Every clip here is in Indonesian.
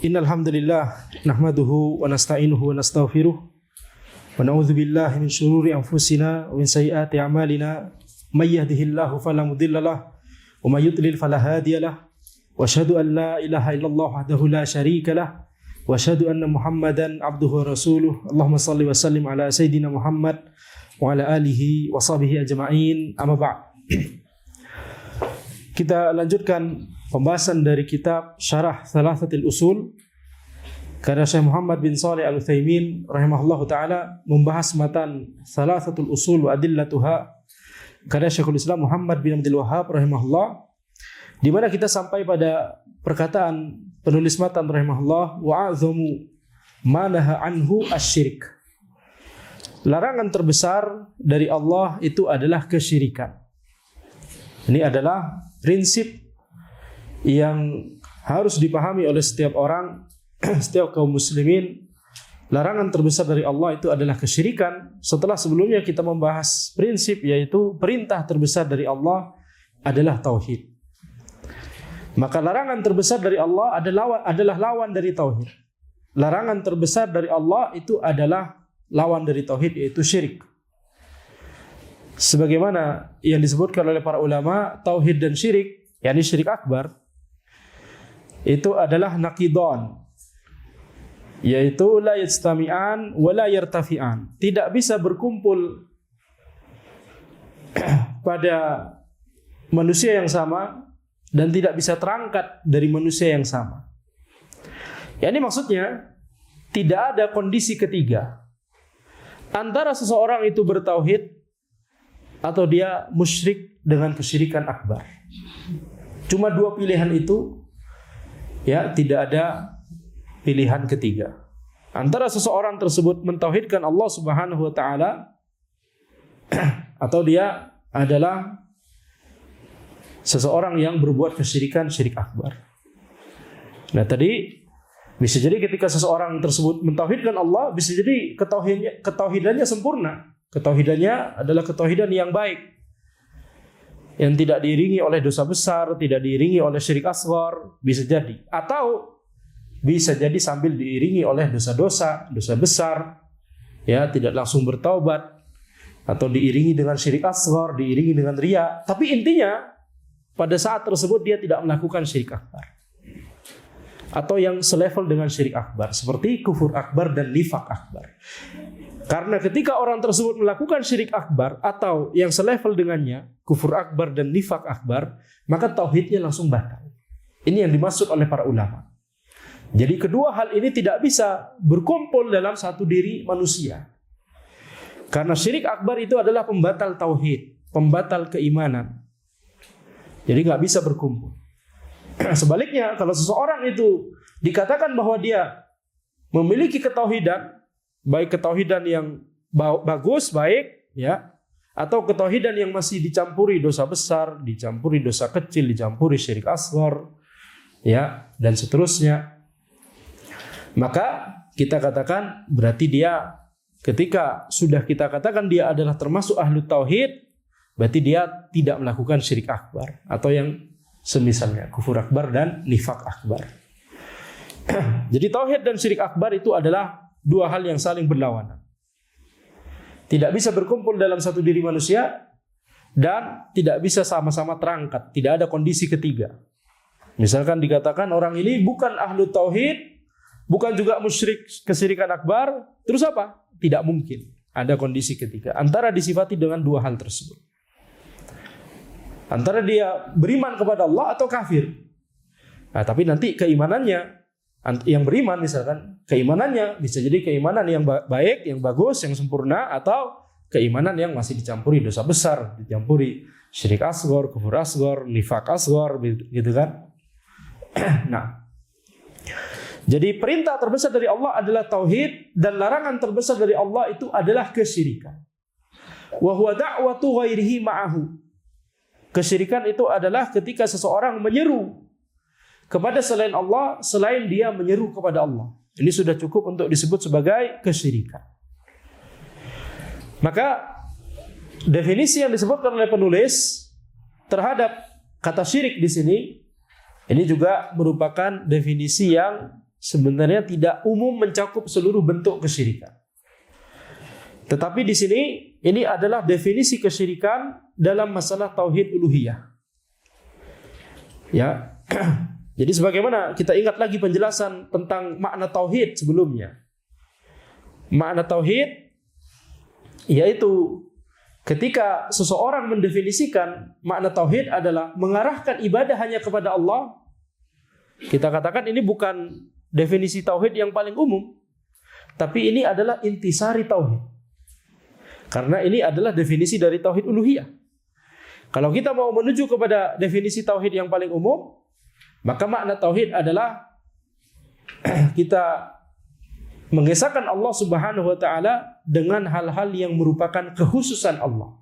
Innal hamdalillah nahmaduhu wa nasta'inuhu wa nastaghfiruh wa na'udzu billahi min shururi anfusina wa min sayyiati a'malina may yahdihillahu fala mudhillalah wa may yudlil fala hadiyalah wa asyhadu an la ilaha illallah wahdahu la syarikalah wa asyhadu anna Muhammadan abduhu wa rasuluh. Allahumma shalli wa sallim ala sayidina Muhammad wa ala alihi wa sahbihi ajma'in. Amma ba'd. Kita lanjutkan pembahasan dari kitab Syarah Thalathatil Usul karya Syekh Muhammad bin Shalih Al-Utsaimin rahimahullahu taala, membahas matan Thalathatul Usul wa Adillatuha karya Syekhul Islam Muhammad bin Abdul Wahhab rahimahullah, di mana kita sampai pada perkataan penulis matan rahimahullah, wa a'zamu ma naha anhu asy-syirik. Larangan terbesar dari Allah itu adalah kesyirikan. Ini adalah prinsip yang harus dipahami oleh setiap orang, setiap kaum muslimin. Larangan terbesar dari Allah itu adalah kesyirikan. Setelah sebelumnya kita membahas prinsip, yaitu perintah terbesar dari Allah adalah tauhid. Maka larangan terbesar dari Allah adalah lawan dari tauhid. Larangan terbesar dari Allah itu adalah lawan dari tauhid, yaitu syirik. Sebagaimana yang disebutkan oleh para ulama, tauhid dan syirik, yakni syirik akbar, itu adalah naqidhan, yaitu la yajtami'an wa la yartafi'an. Tidak bisa berkumpul pada manusia yang sama dan tidak bisa terangkat dari manusia yang sama. Ini maksudnya tidak ada kondisi ketiga antara seseorang itu bertauhid atau dia musyrik dengan kesyirikan akbar. Cuma dua pilihan itu, ya, tidak ada pilihan ketiga. Antara seseorang tersebut mentauhidkan Allah Subhanahu wa taala atau dia adalah seseorang yang berbuat kesyirikan, syirik akbar. Nah, tadi bisa jadi ketika seseorang tersebut mentauhidkan Allah, bisa jadi ketauhidannya sempurna. Ketauhidannya adalah ketauhidan yang baik, yang tidak diiringi oleh dosa besar, tidak diiringi oleh syirik asghar, bisa jadi. Atau bisa jadi sambil diiringi oleh dosa-dosa, dosa besar, ya, tidak langsung bertaubat, atau diiringi dengan syirik asghar, diiringi dengan riya. Tapi intinya pada saat tersebut dia tidak melakukan syirik akbar, atau yang selevel dengan syirik akbar, seperti kufur akbar dan nifak akbar. Karena ketika orang tersebut melakukan syirik akbar atau yang selevel dengannya, kufur akbar dan nifak akbar, maka tauhidnya langsung batal. Ini yang dimaksud oleh para ulama. Jadi kedua hal ini tidak bisa berkumpul dalam satu diri manusia. Karena syirik akbar itu adalah pembatal tauhid, pembatal keimanan. Jadi nggak bisa berkumpul. Sebaliknya, kalau seseorang itu dikatakan bahwa dia memiliki ketauhidan, baik ketauhidan yang bagus, baik, ya, atau ketauhidan yang masih dicampuri dosa besar, dicampuri dosa kecil, dicampuri syirik asghar, ya, dan seterusnya, maka kita katakan berarti dia, ketika sudah kita katakan dia adalah termasuk ahlu tauhid, berarti dia tidak melakukan syirik akbar atau yang semisalnya, kufur akbar dan nifak akbar. Jadi tauhid dan syirik akbar itu adalah dua hal yang saling berlawanan. Tidak bisa berkumpul dalam satu diri manusia dan tidak bisa sama-sama terangkat. Tidak ada kondisi ketiga. Misalkan dikatakan orang ini bukan ahlu tauhid, bukan juga musyrik kesyirikan akbar, terus apa? Tidak mungkin ada kondisi ketiga antara disifati dengan dua hal tersebut. Antara dia beriman kepada Allah atau kafir. Nah, tapi nanti keimanannya, yang beriman misalkan, keimanannya bisa jadi keimanan yang baik, yang bagus, yang sempurna, atau keimanan yang masih dicampuri dosa besar, dicampuri syirik asghar, kufur asghar, nifak asghar, gitu kan. Nah, jadi perintah terbesar dari Allah adalah tauhid, dan larangan terbesar dari Allah itu adalah kesyirikan. Wa huwa da'watu ghairihi ma'ahu. Kesyirikan itu adalah ketika seseorang menyeru kepada selain Allah, selain dia menyeru kepada Allah. Ini sudah cukup untuk disebut sebagai kesyirikan. Maka definisi yang disebutkan oleh penulis terhadap kata syirik di sini, ini juga merupakan definisi yang sebenarnya tidak umum mencakup seluruh bentuk kesyirikan. Tetapi di sini ini adalah definisi kesyirikan dalam masalah tauhid uluhiyah. Ya. Jadi sebagaimana kita ingat lagi penjelasan tentang makna tauhid sebelumnya. Makna tauhid yaitu ketika seseorang mendefinisikan makna tauhid adalah mengarahkan ibadah hanya kepada Allah, kita katakan ini bukan definisi tauhid yang paling umum, tapi ini adalah intisari tauhid. Karena ini adalah definisi dari tauhid uluhiyah. Kalau kita mau menuju kepada definisi tauhid yang paling umum, maka makna tauhid adalah kita mengesahkan Allah Subhanahu wa taala dengan hal-hal yang merupakan kekhususan Allah.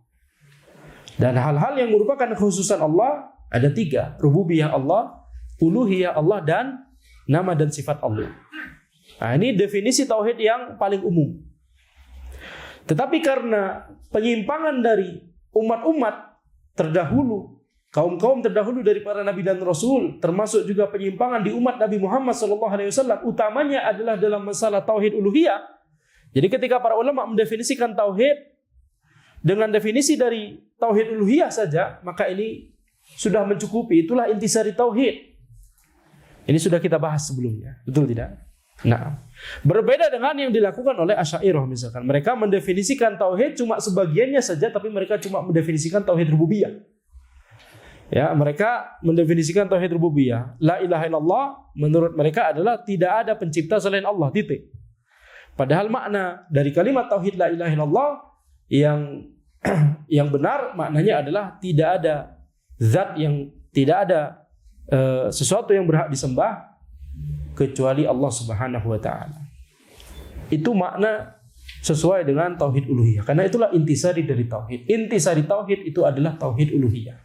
Dan hal-hal yang merupakan kekhususan Allah ada 3, rububiyah Allah, uluhiyah Allah, dan nama dan sifat Allah. Nah, ini definisi tauhid yang paling umum. Tetapi karena penyimpangan dari umat-umat terdahulu, kaum-kaum terdahulu dari para nabi dan rasul, termasuk juga penyimpangan di umat Nabi Muhammad SAW, utamanya adalah dalam masalah tauhid uluhiyah. Jadi ketika para ulama mendefinisikan tauhid dengan definisi dari tauhid uluhiyah saja, maka ini sudah mencukupi. Itulah intisari tauhid. Ini sudah kita bahas sebelumnya, betul tidak? Nah, berbeda dengan yang dilakukan oleh Asy'ariyah misalkan. Mereka mendefinisikan tauhid cuma sebagiannya saja, tapi mereka cuma mendefinisikan tauhid rububiyah. Ya, mereka mendefinisikan tauhid rububiyah. La ilaha illallah menurut mereka adalah tidak ada pencipta selain Allah, titik. Padahal makna dari kalimat tauhid la ilaha illallah yang benar maknanya adalah tidak ada zat yang tidak ada sesuatu yang berhak disembah kecuali Allah Subhanahu wa taala. Itu makna sesuai dengan tauhid uluhiyah. Karena itulah intisari dari tauhid. Intisari tauhid itu adalah tauhid uluhiyah.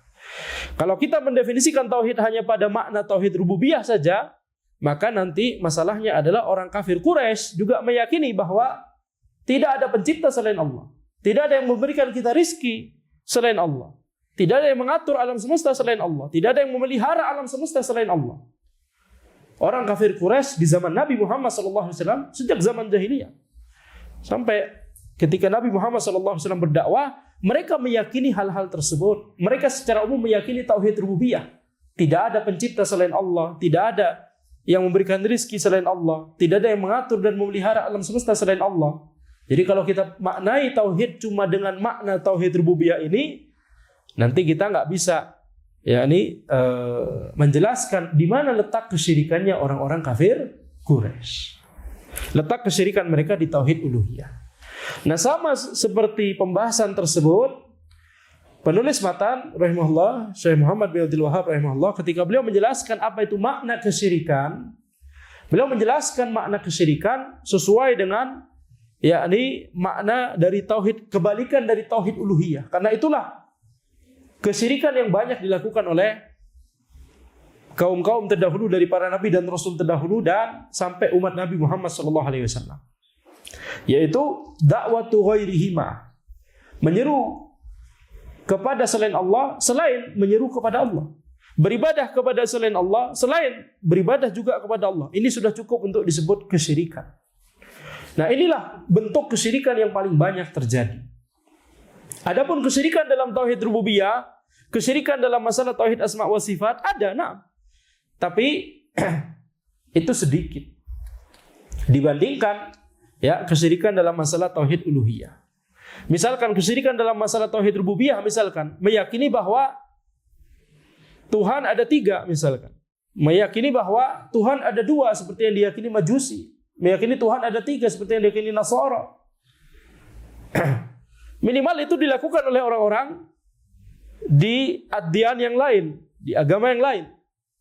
Kalau kita mendefinisikan tauhid hanya pada makna tauhid rububiyah saja, maka nanti masalahnya adalah orang kafir Quraisy juga meyakini bahwa tidak ada pencipta selain Allah. Tidak ada yang memberikan kita rizki selain Allah. Tidak ada yang mengatur alam semesta selain Allah. Tidak ada yang memelihara alam semesta selain Allah. Orang kafir Quraisy di zaman Nabi Muhammad SAW sejak zaman jahiliyah sampai ketika Nabi Muhammad SAW berdakwah, mereka meyakini hal-hal tersebut. Mereka secara umum meyakini tauhid rububiyah. Tidak ada pencipta selain Allah, tidak ada yang memberikan rizki selain Allah, tidak ada yang mengatur dan memelihara alam semesta selain Allah. Jadi kalau kita maknai tauhid cuma dengan makna tauhid rububiyah ini, nanti kita nggak bisa menjelaskan di mana letak kesyirikannya orang-orang kafir Quraisy. Letak kesyirikan mereka di tauhid uluhiyah. Nah, sama seperti pembahasan tersebut, penulis matan rahimahullah Syekh Muhammad bin Abdul Wahhab rahimahullah, ketika beliau menjelaskan apa itu makna kesyirikan, beliau menjelaskan makna kesyirikan sesuai dengan makna dari tauhid, kebalikan dari tauhid uluhiyah. Karena itulah kesyirikan yang banyak dilakukan oleh kaum-kaum terdahulu dari para nabi dan rasul terdahulu dan sampai umat Nabi Muhammad SAW, yaitu dakwatu ghairihima, menyeru kepada selain Allah selain menyeru kepada Allah, beribadah kepada selain Allah selain beribadah juga kepada Allah. Ini sudah cukup untuk disebut kesyirikan. Nah, inilah bentuk kesyirikan yang paling banyak terjadi. Adapun kesyirikan dalam tauhid rububiyah, kesyirikan dalam masalah tauhid asma wa sifat ada, tapi itu sedikit dibandingkan kesyirikan dalam masalah tauhid uluhiyah. Misalkan kesyirikan dalam masalah tauhid rububiyah, misalkan meyakini bahwa Tuhan ada 3, misalkan meyakini bahwa Tuhan ada 2 seperti yang diyakini Majusi, meyakini Tuhan ada 3 seperti yang diyakini Nasara. Minimal itu dilakukan oleh orang-orang di adyan yang lain, di agama yang lain.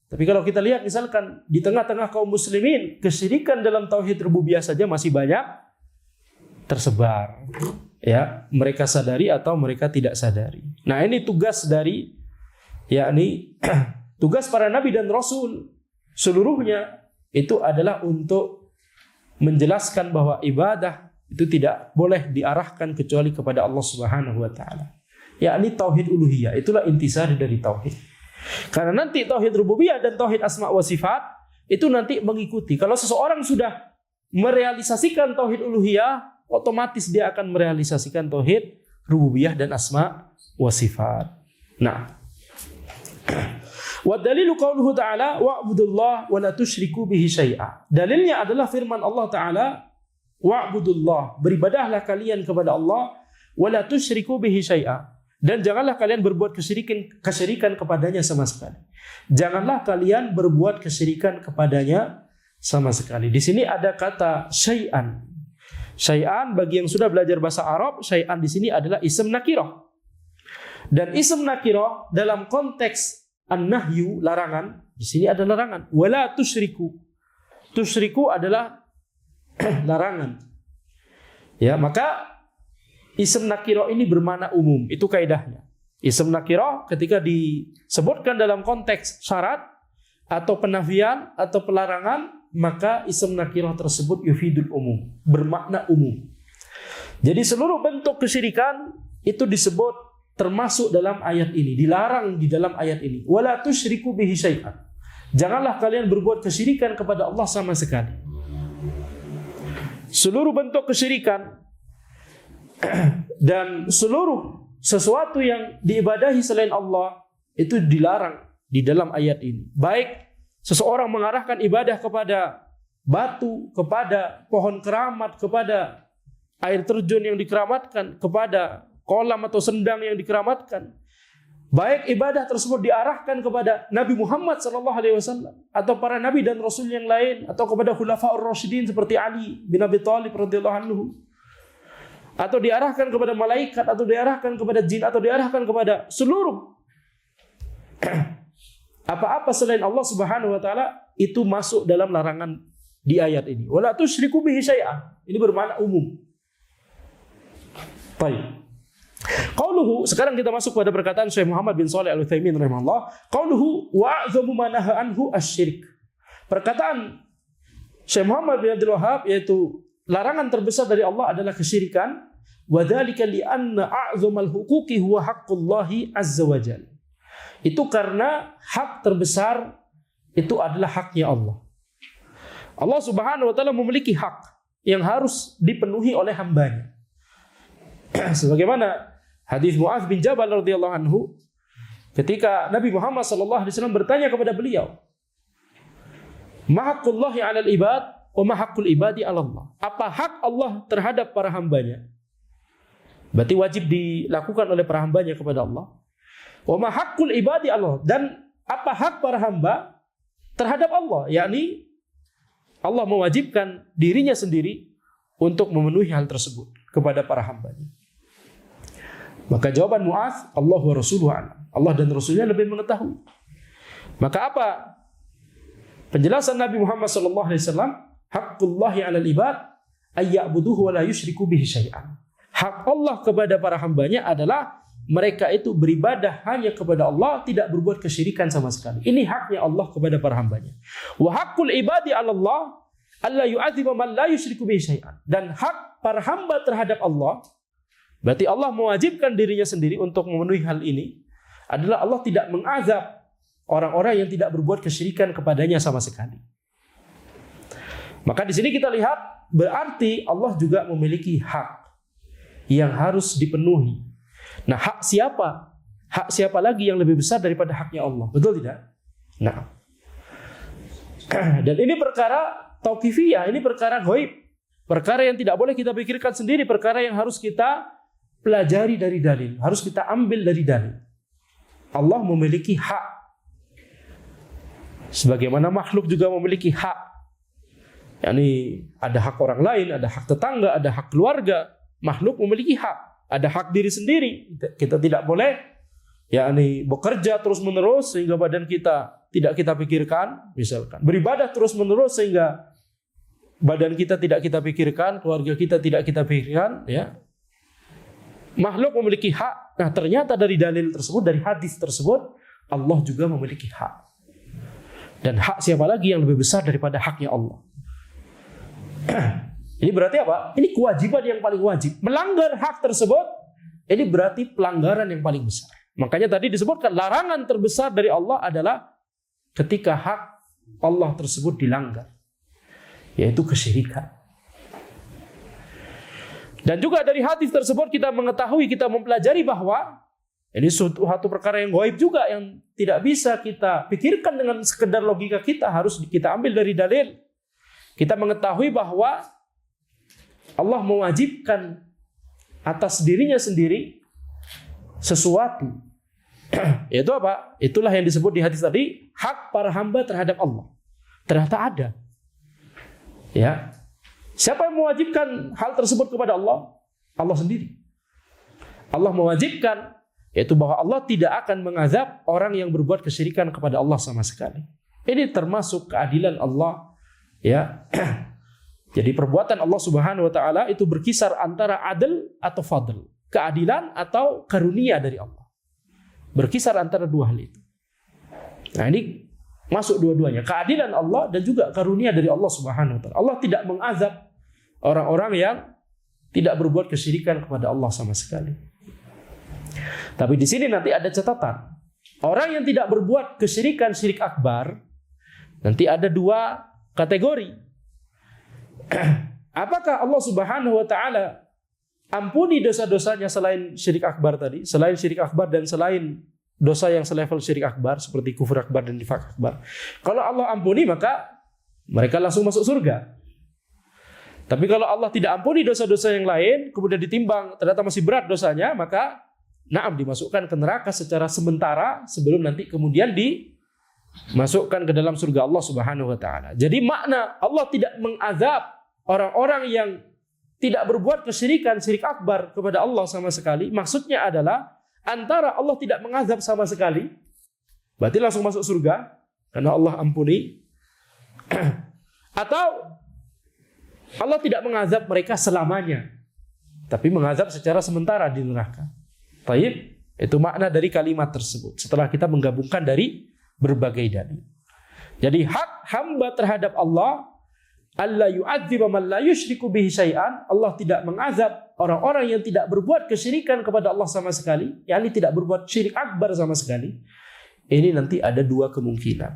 Tapi kalau kita lihat misalkan di tengah-tengah kaum muslimin, kesyirikan dalam tauhid rububiyah saja masih banyak tersebar. Ya, mereka sadari atau mereka tidak sadari. Nah, ini tugas dari tugas para nabi dan rasul seluruhnya itu adalah untuk menjelaskan bahwa ibadah itu tidak boleh diarahkan kecuali kepada Allah Subhanahu wa taala. Yakni tauhid uluhiyah, itulah intisari dari tauhid. Karena nanti tauhid rububiyah dan tauhid asma wa sifat itu nanti mengikuti. Kalau seseorang sudah merealisasikan tauhid uluhiyah, otomatis dia akan merealisasikan tauhid rububiyah dan asma wa sifat. Nah, wa dalilu qauluhu ta'ala wa'budullah wa la tusyriku bihi syai'a. Dalilnya adalah firman Allah Ta'ala, wa'budullah, beribadahlah kalian kepada Allah, wa la tusyriku bihi syai'a, dan janganlah kalian berbuat kesyirikan kepadanya sama sekali. Janganlah kalian berbuat kesyirikan kepadanya sama sekali. Di sini ada kata syai'an. Syai'an bagi yang sudah belajar bahasa Arab, syai'an di sini adalah ism nakirah. Dan ism nakirah dalam konteks an-nahyu, larangan, di sini ada larangan. Wala tusyriku. Tusyriku adalah larangan. Ya, maka ism nakirah ini bermakna umum, itu kaidahnya. Ism nakirah ketika disebutkan dalam konteks syarat atau penafian atau pelarangan, maka ism nakirah tersebut yufidul umum, bermakna umum. Jadi seluruh bentuk kesyirikan itu disebut termasuk dalam ayat ini, dilarang di dalam ayat ini. Wala tusyriku bihi syai'an. Janganlah kalian berbuat kesyirikan kepada Allah sama sekali. Seluruh bentuk kesyirikan dan seluruh sesuatu yang diibadahi selain Allah itu dilarang di dalam ayat ini. Baik seseorang mengarahkan ibadah kepada batu, kepada pohon keramat, kepada air terjun yang dikeramatkan, kepada kolam atau sendang yang dikeramatkan. Baik ibadah tersebut diarahkan kepada Nabi Muhammad SAW atau para nabi dan rasul yang lain, atau kepada khulafaur rasyidin seperti Ali bin Abi Thalib radhiyallahu anhu, atau diarahkan kepada malaikat, atau diarahkan kepada jin, atau diarahkan kepada seluruh apa-apa selain Allah Subhanahu wa taala, itu masuk dalam larangan di ayat ini. Wala tusyriku bihi syai'an. Ini bermakna umum. Baik. Qauluhu, sekarang kita masuk pada perkataan Syekh Muhammad bin Shalih Al-Utsaimin rahimahullah. Qauluhu wa'dhamu ma nahaa anhu asy-syirk. Perkataan Syekh Muhammad bin Abdul Wahhab yaitu larangan terbesar dari Allah adalah kesyirikan. Wa dzalika li anna a'dzamal huquqi huwa haqqullahi azza wa jalla. Itu karena hak terbesar itu adalah haknya Allah. Allah Subhanahu wa taala memiliki hak yang harus dipenuhi oleh hambanya. Sebagaimana hadis Mu'adz bin Jabal radhiyallahu anhu ketika Nabi Muhammad sallallahu alaihi wasallam bertanya kepada beliau, "Ma haqqullahi 'alal ibad wa ma haqqul ibadi 'ala Allah?" Apa hak Allah terhadap para hambanya? Berarti wajib dilakukan oleh para hambanya kepada Allah. Wa ma haqqul ibadi 'ala Allah, dan apa hak para hamba terhadap Allah? Yakni Allah mewajibkan dirinya sendiri untuk memenuhi hal tersebut kepada para hambanya. Maka jawaban Mu'adz, Allah wa rasuluhu a'lam. Allah dan Rasulnya lebih mengetahui. Maka apa penjelasan Nabi Muhammad sallallahu alaihi wasallam? Haqqullahi 'alal ibad ay ya'buduhu wa la yusyriku bihi syai'an. Hak Allah kepada para hambanya adalah mereka itu beribadah hanya kepada Allah, tidak berbuat kesyirikan sama sekali. Ini haknya Allah kepada para hambanya. Wa haqqul ibadi 'ala Allah alla yu'adziba man la yusyriku bihi syai'an. Dan hak para hamba terhadap Allah, berarti Allah mewajibkan dirinya sendiri untuk memenuhi hal ini, adalah Allah tidak mengazab orang-orang yang tidak berbuat kesyirikan kepadanya sama sekali. Maka di sini kita lihat berarti Allah juga memiliki hak yang harus dipenuhi. Nah, hak siapa? Hak siapa lagi yang lebih besar daripada haknya Allah? Betul tidak? Nah, dan ini perkara tauqifiyah, ini perkara ghaib, perkara yang tidak boleh kita pikirkan sendiri, perkara yang harus kita pelajari dari dalil, harus kita ambil dari dalil. Allah memiliki hak, sebagaimana makhluk juga memiliki hak. Yani ada hak orang lain, ada hak tetangga, ada hak keluarga. Makhluk memiliki hak, ada hak diri sendiri. Kita tidak boleh yakni bekerja terus-menerus sehingga badan kita tidak kita pikirkan, misalkan beribadah terus-menerus sehingga badan kita tidak kita pikirkan, keluarga kita tidak kita pikirkan, ya. Makhluk memiliki hak. Nah, ternyata dari dalil tersebut, dari hadis tersebut, Allah juga memiliki hak. Dan hak siapa lagi yang lebih besar daripada haknya Allah? Ini berarti apa? Ini kewajiban yang paling wajib. Melanggar hak tersebut, ini berarti pelanggaran yang paling besar. Makanya tadi disebutkan larangan terbesar dari Allah adalah ketika hak Allah tersebut dilanggar, yaitu kesyirikan. Dan juga dari hadis tersebut kita mengetahui, kita mempelajari bahwa ini suatu perkara yang gaib juga, yang tidak bisa kita pikirkan dengan sekedar logika kita, harus kita ambil dari dalil. Kita mengetahui bahwa Allah mewajibkan atas dirinya sendiri sesuatu. Yaitu apa? Itulah yang disebut di hadis tadi, hak para hamba terhadap Allah. Ternyata ada. Ya. Siapa yang mewajibkan hal tersebut kepada Allah? Allah sendiri. Allah mewajibkan, yaitu bahwa Allah tidak akan mengazab orang yang berbuat kesyirikan kepada Allah sama sekali. Ini termasuk keadilan Allah, ya. Jadi perbuatan Allah Subhanahu wa taala itu berkisar antara adil atau fadl, keadilan atau karunia dari Allah. Berkisar antara dua hal itu. Nah, ini masuk dua-duanya, keadilan Allah dan juga karunia dari Allah Subhanahu wa taala. Allah tidak mengazab orang-orang yang tidak berbuat kesyirikan kepada Allah sama sekali. Tapi di sini nanti ada catatan. Orang yang tidak berbuat kesyirikan, syirik akbar, nanti ada dua kategori. Apakah Allah Subhanahu wa taala ampuni dosa-dosanya selain syirik akbar tadi, selain syirik akbar dan selain dosa yang selevel syirik akbar seperti kufur akbar dan nifak akbar? Kalau Allah ampuni, maka mereka langsung masuk surga. Tapi kalau Allah tidak ampuni dosa-dosa yang lain, kemudian ditimbang ternyata masih berat dosanya, maka na'am, dimasukkan ke neraka secara sementara sebelum nanti kemudian dimasukkan ke dalam surga Allah Subhanahu wa taala. Jadi makna Allah tidak mengazab orang-orang yang tidak berbuat kesyirikan, syirik akbar kepada Allah sama sekali, maksudnya adalah antara Allah tidak mengazab sama sekali, berarti langsung masuk surga karena Allah ampuni, atau Allah tidak mengazab mereka selamanya, tapi mengazab secara sementara di neraka. Baik, itu makna dari kalimat tersebut setelah kita menggabungkan dari berbagai dalil. Jadi hak hamba terhadap Allah, alla yu'adziba man la yusyriku bihi syai'an, Allah tidak mengazab orang-orang yang tidak berbuat kesyirikan kepada Allah sama sekali, yakni tidak berbuat syirik akbar sama sekali. Ini nanti ada dua kemungkinan.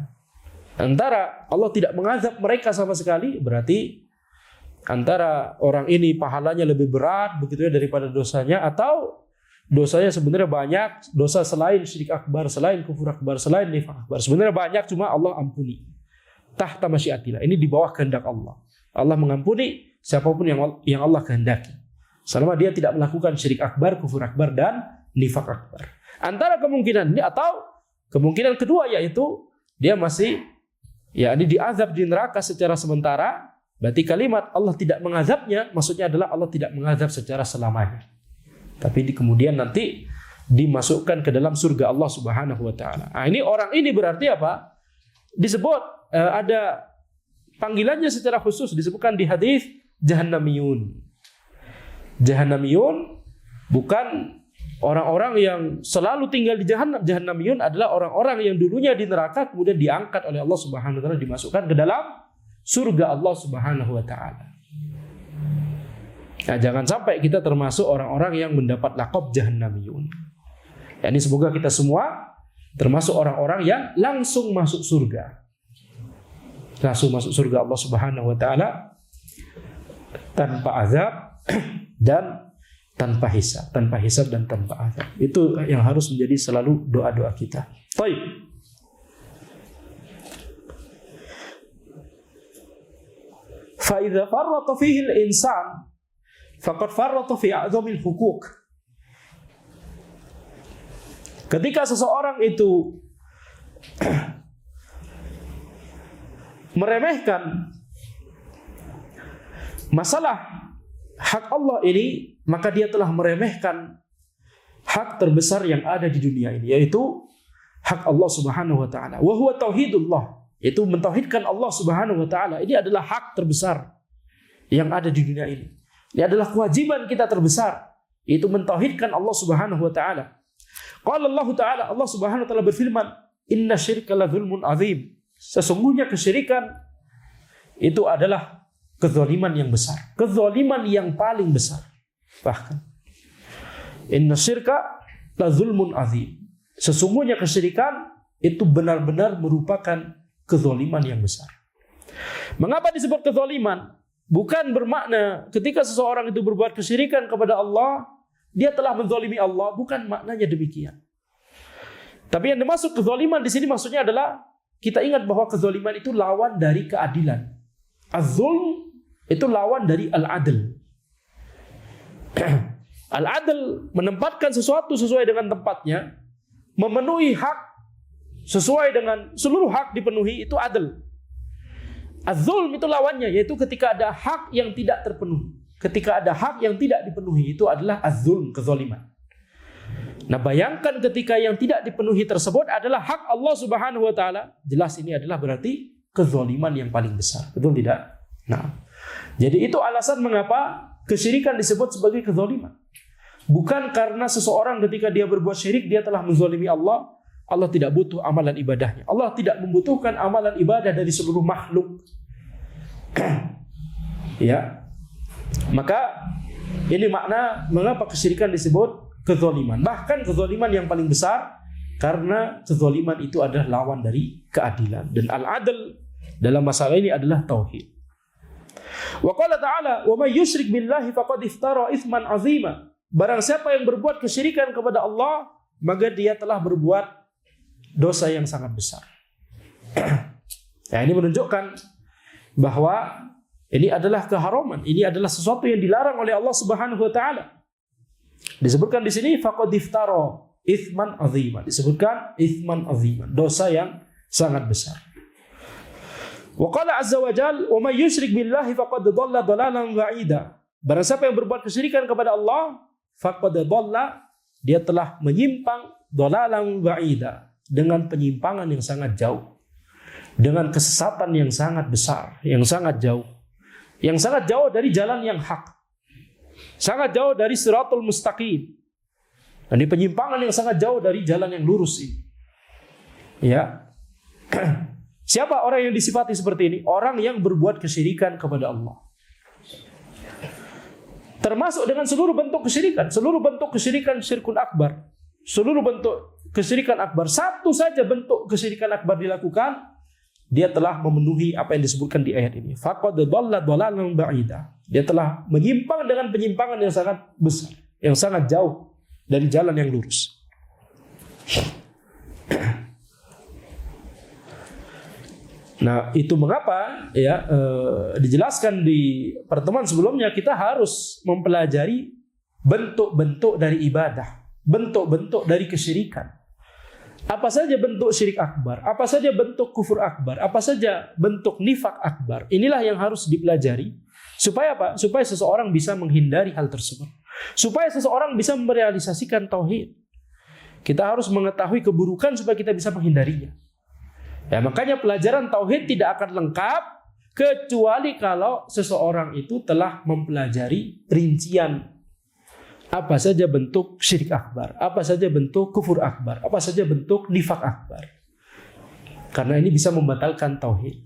Antara Allah tidak mengazab mereka sama sekali, berarti antara orang ini pahalanya lebih berat begitu ya daripada dosanya, atau dosanya sebenarnya banyak, dosa selain syirik akbar, selain kufur akbar, selain nifak akbar, sebenarnya banyak, cuma Allah ampuni. Tahta masyiatillah, ini di bawah kehendak Allah. Allah mengampuni siapapun yang Allah kehendaki, selama dia tidak melakukan syirik akbar, kufur akbar, dan nifak akbar. Antara kemungkinan ini atau kemungkinan kedua, yaitu dia masih ini diazab di neraka secara sementara. Berarti kalimat Allah tidak mengazabnya, maksudnya adalah Allah tidak mengazab secara selamanya, tapi kemudian nanti dimasukkan ke dalam surga Allah Subhanahu wa taala. Nah, ini orang ini berarti apa? Disebut ada panggilannya secara khusus, disebutkan di hadis jahannamiyun. Jahannamiyun bukan orang-orang yang selalu tinggal di jahannam. Jahannamiyun adalah orang-orang yang dulunya di neraka kemudian diangkat oleh Allah Subhanahu wa taala, dimasukkan ke dalam surga Allah Subhanahu wa taala. Nah, jangan sampai kita termasuk orang-orang yang mendapat laqab jahannamiyun. Yani semoga kita semua termasuk orang-orang yang langsung masuk surga. Langsung masuk surga Allah Subhanahu wa taala tanpa azab dan tanpa hisab, dan tanpa azab. Itu yang harus menjadi selalu doa-doa kita. Baik. فَإِذَا فَرَّطَ فِيهِ الْإِنسَانِ فَقَدْ فَرَّطَ فِي أَعْظَمِ الْحُقُوقِ. Ketika seseorang itu meremehkan masalah hak Allah ini, maka dia telah meremehkan hak terbesar yang ada di dunia ini, yaitu hak Allah Subhanahu wa taala. Wa huwa tauhidullah, yaitu mentauhidkan Allah Subhanahu wa taala. Ini adalah hak terbesar yang ada di dunia ini. Ini adalah kewajiban kita terbesar, yaitu mentauhidkan Allah Subhanahu wa taala. Qala Allah taala, Allah Subhanahu wa taala berfirman, "Inna syirka la dzulmun azim." Sesungguhnya kesyirikan itu adalah kezaliman yang besar, kezaliman yang paling besar. Bahkan inna syirka la dzulmun azim. Sesungguhnya kesyirikan itu benar-benar merupakan kezaliman yang besar. Mengapa disebut kezaliman? Bukan bermakna ketika seseorang itu berbuat kesyirikan kepada Allah, dia telah menzalimi Allah. Bukan maknanya demikian. Tapi yang dimaksud kezaliman di sini maksudnya adalah kita ingat bahwa kezaliman itu lawan dari keadilan. Az-zulm itu lawan dari al-adl. Al-adl menempatkan sesuatu sesuai dengan tempatnya, memenuhi hak sesuai dengan seluruh hak dipenuhi, itu adl. Az-zulm itu lawannya, yaitu ketika ada hak yang tidak terpenuhi. Ketika ada hak yang tidak dipenuhi, itu adalah az-zulm, kezaliman. Nah, bayangkan ketika yang tidak dipenuhi tersebut adalah hak Allah Subhanahu wa taala, jelas ini adalah berarti kezaliman yang paling besar. Betul tidak? Nah, jadi itu alasan mengapa kesyirikan disebut sebagai kezaliman. Bukan karena seseorang ketika dia berbuat syirik dia telah menzalimi Allah. Allah tidak butuh amalan ibadahnya. Allah tidak membutuhkan amalan ibadah dari seluruh makhluk. Ya. Maka ini makna mengapa kesyirikan disebut kezaliman. Bahkan kezaliman yang paling besar karena kezaliman itu adalah lawan dari keadilan. Dan al-adl dalam masalah ini adalah tauhid. Wa qala ta'ala, "Wa may yusyrik billahi faqad iftara itsman 'azima." Barang siapa yang berbuat kesyirikan kepada Allah, maka dia telah berbuat dosa yang sangat besar. Nah, ini menunjukkan bahwa ini adalah keharaman, ini adalah sesuatu yang dilarang oleh Allah Subhanahu wa taala. Disebutkan di sini faqad iftara itsman 'azima. Disebutkan itsman 'azima, dosa yang sangat besar. Wa qala 'azza wa jalla, "Wa may yusyrik billahi faqad dhalla dhalalan ba'ida." Barang siapa yang berbuat kesyirikan kepada Allah, faqad dhalla, dia telah menyimpang dhalalan ba'ida, dengan penyimpangan yang sangat jauh, dengan kesesatan yang sangat besar, yang sangat jauh dari jalan yang hak, sangat jauh dari siratul mustaqim. Dan ini penyimpangan yang sangat jauh dari jalan yang lurus ini. Ya. Siapa orang yang disifati seperti ini? Orang yang berbuat kesyirikan kepada Allah. Termasuk dengan seluruh bentuk kesyirikan, syirkun akbar. Seluruh bentuk kesyirikan akbar, satu saja bentuk kesyirikan akbar dilakukan, dia telah memenuhi apa yang disebutkan di ayat ini. Faqad dhalla dhalalan ba'ida. Dia telah menyimpang dengan penyimpangan yang sangat besar, yang sangat jauh dari jalan yang lurus. Nah, itu mengapa ya dijelaskan di pertemuan sebelumnya kita harus mempelajari bentuk-bentuk dari ibadah, bentuk-bentuk dari kesyirikan. Apa saja bentuk syirik akbar, apa saja bentuk kufur akbar, apa saja bentuk nifak akbar. Inilah yang harus dipelajari. Supaya apa? Supaya seseorang bisa menghindari hal tersebut. Supaya seseorang bisa merealisasikan tauhid. Kita harus mengetahui keburukan supaya kita bisa menghindarinya. Ya, makanya pelajaran tauhid tidak akan lengkap kecuali kalau seseorang itu telah mempelajari rincian apa saja bentuk syirik akbar, apa saja bentuk kufur akbar, apa saja bentuk nifak akbar. Karena ini bisa membatalkan tauhid.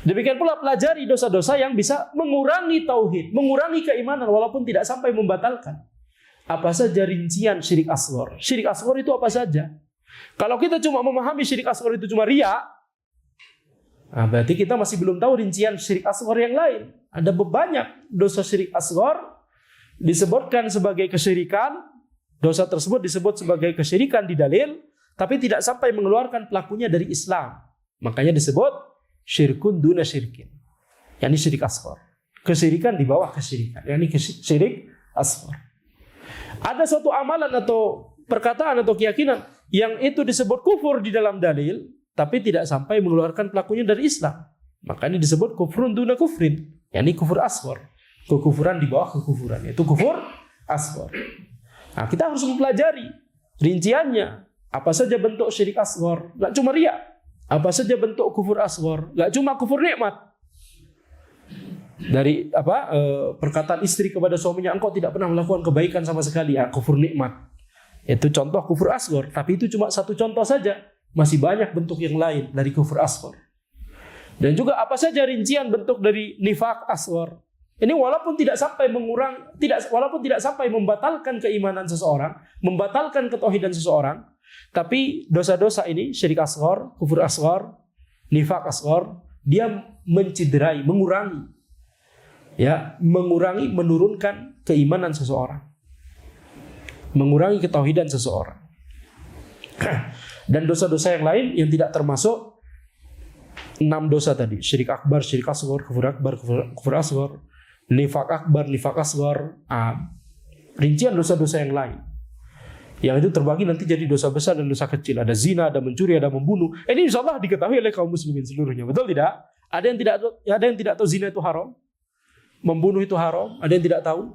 Demikian pula pelajari dosa-dosa yang bisa mengurangi tauhid, mengurangi keimanan walaupun tidak sampai membatalkan. Apa saja rincian syirik asghar? Syirik asghar itu apa saja? Kalau kita cuma memahami syirik asghar itu cuma riya, nah berarti kita masih belum tahu rincian syirik asghar yang lain. Ada banyak dosa syirik asghar disebutkan sebagai kesyirikan, dosa tersebut disebut sebagai kesyirikan di dalil, tapi tidak sampai mengeluarkan pelakunya dari Islam. Makanya disebut syirkun duna syirkin, yakni syirik asghar. Kesyirikan di bawah kesyirikan, yakni syirik asghar. Ada suatu amalan atau perkataan atau keyakinan yang itu disebut kufur di dalam dalil, tapi tidak sampai mengeluarkan pelakunya dari Islam. Makanya disebut kufrun duna kufrin, yakni kufur asghar. Kekufuran di bawah kekufuran, yaitu kufur asghar. Nah, kita harus mempelajari rinciannya. Apa saja bentuk syirik asghar, enggak cuma riya. Apa saja bentuk kufur asghar, enggak cuma kufur nikmat. Dari perkataan istri kepada suaminya, engkau tidak pernah melakukan kebaikan sama sekali, ya, kufur nikmat. Itu contoh kufur asghar, tapi itu cuma satu contoh saja. Masih banyak bentuk yang lain dari kufur asghar. Dan juga apa saja rincian bentuk dari nifak asghar. Ini walaupun tidak sampai walaupun tidak sampai membatalkan keimanan seseorang, membatalkan ketauhidan seseorang, tapi dosa-dosa ini syirik asghar, kufur asghar, nifaq asghar, dia menciderai, mengurangi, ya, menurunkan keimanan seseorang, mengurangi ketauhidan seseorang. Dan dosa-dosa yang lain yang tidak termasuk 6 dosa tadi, syirik akbar, syirik asghar, kufur akbar, kufur asghar, nifaq akbar, nifaq asghar, rincian dosa-dosa yang lain. Yang itu terbagi nanti jadi dosa besar dan dosa kecil. Ada zina, ada mencuri, ada membunuh. Ini insya Allah diketahui oleh kaum muslimin seluruhnya. Betul tidak? Ada yang tidak tahu zina itu haram, membunuh itu haram. Ada yang tidak tahu?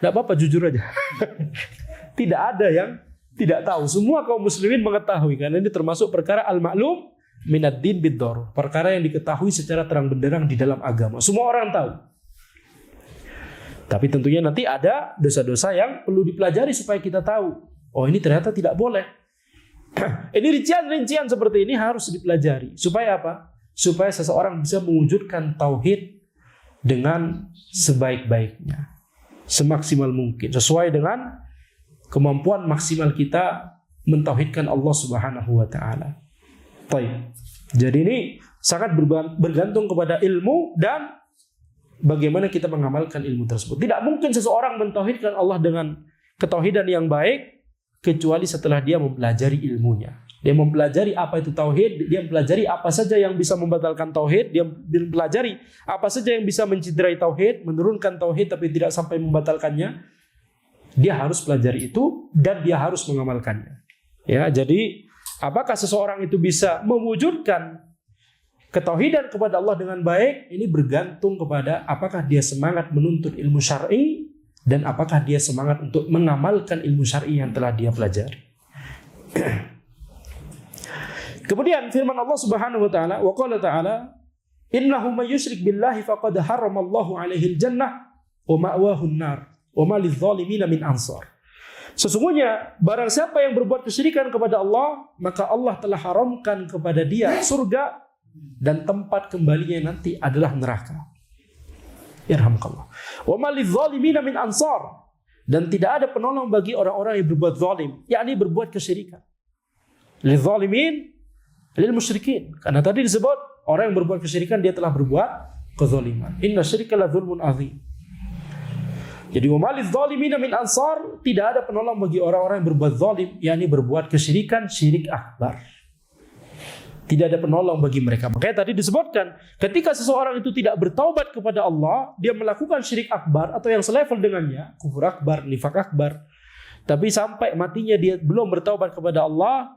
Tidak apa-apa, jujur aja. Tidak ada yang tidak tahu. Semua kaum muslimin mengetahui, karena ini termasuk perkara al-ma'lum minad din bid-darurah. Perkara yang diketahui secara terang benderang di dalam agama. Semua orang tahu. Tapi tentunya nanti ada dosa-dosa yang perlu dipelajari supaya kita tahu. Oh, ini ternyata tidak boleh. Ini rincian-rincian seperti ini harus dipelajari. Supaya apa? Supaya seseorang bisa mewujudkan tauhid dengan sebaik-baiknya, semaksimal mungkin, sesuai dengan kemampuan maksimal kita mentauhidkan Allah Subhanahu wa taala. Baik. Jadi ini sangat bergantung kepada ilmu dan bagaimana kita mengamalkan ilmu tersebut. Tidak mungkin seseorang mentauhidkan Allah dengan ketauhidan yang baik kecuali setelah dia mempelajari ilmunya. Dia mempelajari apa itu tauhid, dia mempelajari apa saja yang bisa membatalkan tauhid, dia mempelajari apa saja yang bisa menciderai tauhid, menurunkan tauhid tapi tidak sampai membatalkannya. Dia harus pelajari itu dan dia harus mengamalkannya. Ya, jadi apakah seseorang itu bisa mewujudkan ketauhidan kepada Allah dengan baik? Ini bergantung kepada apakah dia semangat menuntut ilmu syar'i dan apakah dia semangat untuk mengamalkan ilmu syar'i yang telah dia pelajari. Kemudian firman Allah Subhanahu wa taala, wa qala ta'ala, innahu may yusyrik billahi faqad harramallahu 'alaihi al-jannah wa ma'wahu an-nar wa ma lidh-dhalimin min ansar. Sesungguhnya barang siapa yang berbuat kesyirikan kepada Allah, maka Allah telah haramkan kepada dia surga dan tempat kembalinya nanti adalah neraka. Yarhamkallah. Wa ma lidh-dhalimin min ansar, dan tidak ada penolong bagi orang-orang yang berbuat zalim, yakni berbuat kesyirikan. Lidh-dhalimin lil musyrikin, karena tadi disebut orang yang berbuat kesyirikan dia telah berbuat kezaliman. Inna syirka la dzulmun azim. Jadi wa ma lidh-dhalimin min ansar, tidak ada penolong bagi orang-orang yang berbuat zalim, yakni berbuat kesyirikan, syirik akbar. Tidak ada penolong bagi mereka. Makanya tadi disebutkan, ketika seseorang itu tidak bertaubat kepada Allah, dia melakukan syirik akbar atau yang selevel dengannya, kufur akbar, nifak akbar, tapi sampai matinya dia belum bertaubat kepada Allah,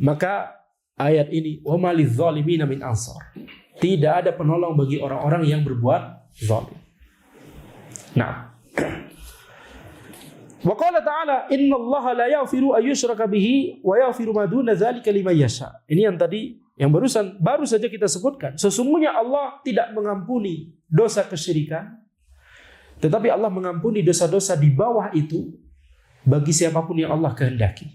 maka ayat ini, wa ma lidh-dhalimin min ansar, tidak ada penolong bagi orang-orang yang berbuat zalim. Nah, wa qala ta'ala innallaha la yaghfiru an yushraka bihi wa yaghfiru ma duna dzalika liman yasha. Ini yang tadi yang baru saja kita sebutkan. Sesungguhnya Allah tidak mengampuni dosa kesyirikan, tetapi Allah mengampuni dosa-dosa di bawah itu bagi siapapun yang Allah kehendaki.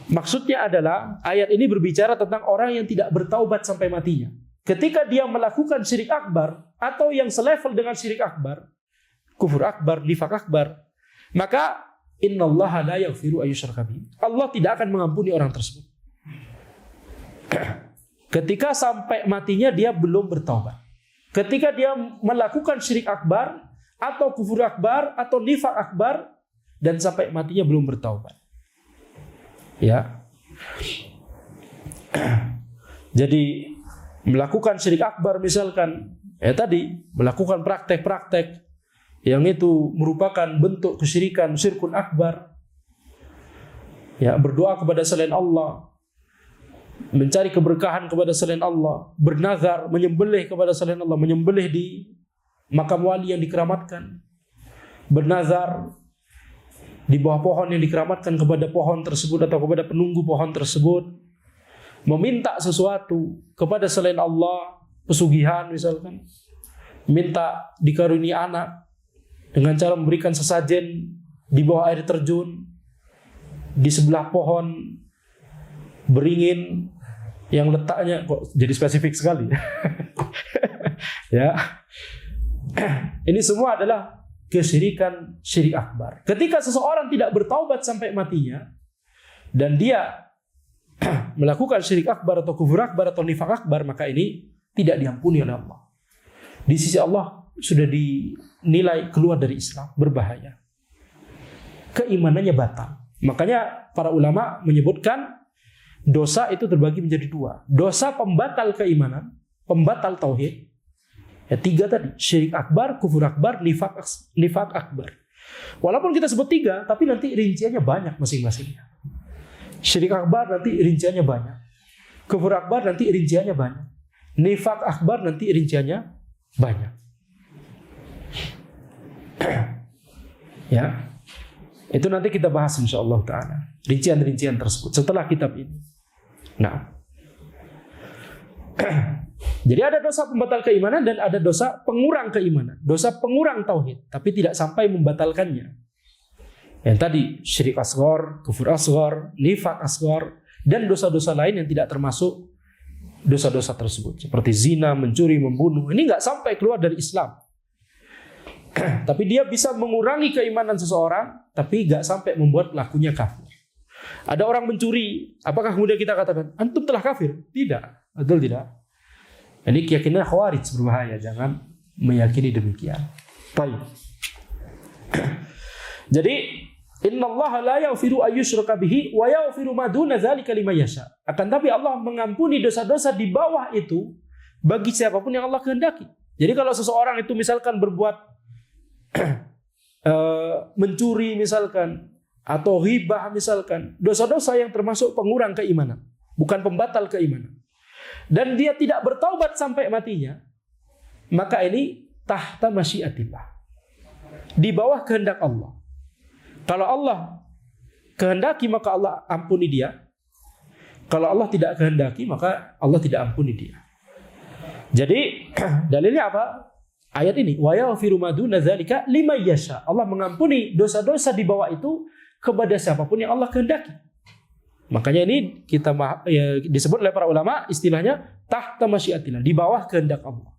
Maksudnya adalah ayat ini berbicara tentang orang yang tidak bertaubat sampai matinya. Ketika dia melakukan syirik akbar atau yang selevel dengan syirik akbar, kufur akbar, nifak akbar, maka innallaha la yaghfiru an yushraka bihi. Allah tidak akan mengampuni orang tersebut. Ketika sampai matinya dia belum bertaubat. Ketika dia melakukan syirik akbar atau kufur akbar atau nifak akbar dan sampai matinya belum bertaubat. Ya. Jadi melakukan syirik akbar misalkan, tadi melakukan praktek-praktek yang itu merupakan bentuk kesyirikan, syirkun akbar. Ya, berdoa kepada selain Allah, mencari keberkahan kepada selain Allah, bernazar, menyembelih kepada selain Allah, menyembelih di makam wali yang dikeramatkan, bernazar di bawah pohon yang dikeramatkan kepada pohon tersebut atau kepada penunggu pohon tersebut, meminta sesuatu kepada selain Allah, pesugihan misalkan, minta dikaruniai anak dengan cara memberikan sesajen di bawah air terjun, di sebelah pohon beringin yang letaknya, kok jadi spesifik sekali. Ya. Ini semua adalah kesyirikan, syirik akbar. Ketika seseorang tidak bertaubat sampai matinya dan dia melakukan syirik akbar atau kufur akbar atau nifak akbar, maka ini tidak diampuni oleh Allah. Di sisi Allah sudah dinilai keluar dari Islam, berbahaya. Keimanannya batal. Makanya para ulama menyebutkan dosa itu terbagi menjadi dua. Dosa pembatal keimanan, pembatal tauhid. Ya, tiga tadi, syirik akbar, kufur akbar, nifak akbar. Walaupun kita sebut tiga, tapi nanti rinciannya banyak masing-masingnya. Syirik akbar nanti rinciannya banyak. Kufur akbar nanti rinciannya banyak. Nifak akbar nanti rinciannya banyak. Ya, itu nanti kita bahas insyaallah ta'ala rincian-rincian tersebut setelah kitab ini. Nah, jadi ada dosa pembatal keimanan dan ada dosa pengurang keimanan, dosa pengurang tauhid, tapi tidak sampai membatalkannya. Yang tadi syirik asghar, kufur asghar, nifak asghar, dan dosa-dosa lain yang tidak termasuk dosa-dosa tersebut, seperti zina, mencuri, membunuh. Ini nggak sampai keluar dari Islam. Tapi dia bisa mengurangi keimanan seseorang, tapi nggak sampai membuat pelakunya kafir. Ada orang mencuri, apakah kemudian kita katakan antum telah kafir? Tidak, betul tidak. Ini keyakinan Khawarij berbahaya, jangan meyakini demikian. Baik. Jadi innallaha la yaghfiru ayyushraka bihi wa yaghfiru ma duna dzalika liman yasha. Akan tapi Allah mengampuni dosa-dosa di bawah itu bagi siapapun yang Allah kehendaki. Jadi kalau seseorang itu misalkan berbuat mencuri misalkan atau ghibah misalkan, dosa-dosa yang termasuk pengurang keimanan, bukan pembatal keimanan, dan dia tidak bertaubat sampai matinya, maka ini tahta masyiatillah, di bawah kehendak Allah. Kalau Allah kehendaki maka Allah ampuni dia. Kalau Allah tidak kehendaki maka Allah tidak ampuni dia. Jadi dalilnya apa? Ayat ini, wa yaghfiru ma duna dzalika liman yasha. Allah mengampuni dosa-dosa di bawah itu kepada siapapun yang Allah kehendaki. Makanya ini kita disebut oleh para ulama istilahnya tahta masyiatillah, di bawah kehendak Allah.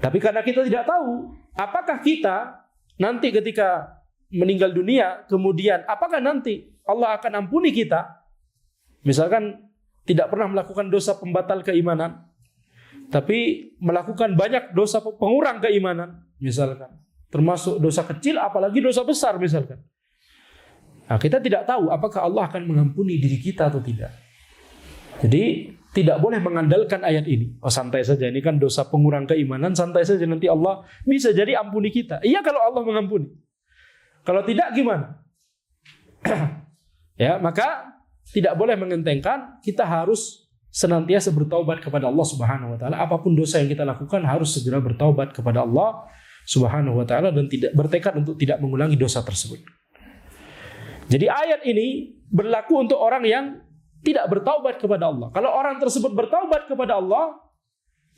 Tapi karena kita tidak tahu apakah kita nanti ketika meninggal dunia, kemudian apakah nanti Allah akan ampuni kita? Misalkan tidak pernah melakukan dosa pembatal keimanan, tapi melakukan banyak dosa pengurang keimanan, misalkan, termasuk dosa kecil, apalagi dosa besar, misalkan. Nah, kita tidak tahu apakah Allah akan mengampuni diri kita atau tidak. Jadi tidak boleh mengandalkan ayat ini. Oh, santai saja, ini kan dosa pengurang keimanan, santai saja, nanti Allah bisa jadi ampuni kita. Iya kalau Allah mengampuni. Kalau tidak gimana? Ya, maka tidak boleh mengentengkan, kita harus senantiasa bertaubat kepada Allah Subhanahu wa taala. Apapun dosa yang kita lakukan harus segera bertaubat kepada Allah Subhanahu wa taala dan tidak bertekad untuk tidak mengulangi dosa tersebut. Jadi ayat ini berlaku untuk orang yang tidak bertaubat kepada Allah. Kalau orang tersebut bertaubat kepada Allah,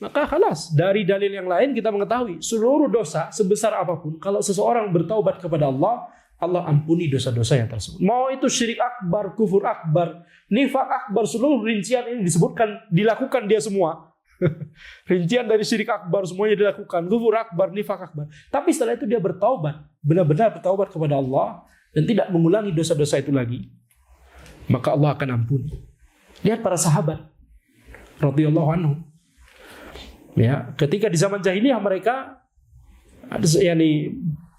maka khalas, dari dalil yang lain kita mengetahui seluruh dosa sebesar apapun, kalau seseorang bertaubat kepada Allah, Allah ampuni dosa-dosa yang tersebut. Mau itu syirik akbar, kufur akbar, nifak akbar, seluruh rincian ini disebutkan, dilakukan dia semua. Rincian dari syirik akbar semuanya dilakukan, kufur akbar, nifak akbar. Tapi setelah itu dia bertaubat, benar-benar bertaubat kepada Allah dan tidak mengulangi dosa-dosa itu lagi, maka Allah akan ampuni. Lihat para sahabat radhiyallahu anhum. Ya, ketika di zaman jahiliyah mereka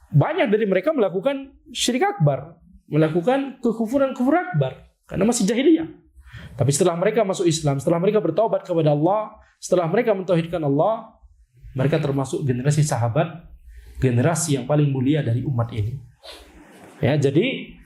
banyak dari mereka melakukan syirik akbar, melakukan kufur akbar karena masih jahiliyah. Tapi setelah mereka masuk Islam, setelah mereka bertaubat kepada Allah, setelah mereka mentauhidkan Allah, mereka termasuk generasi sahabat, generasi yang paling mulia dari umat ini. Ya, jadi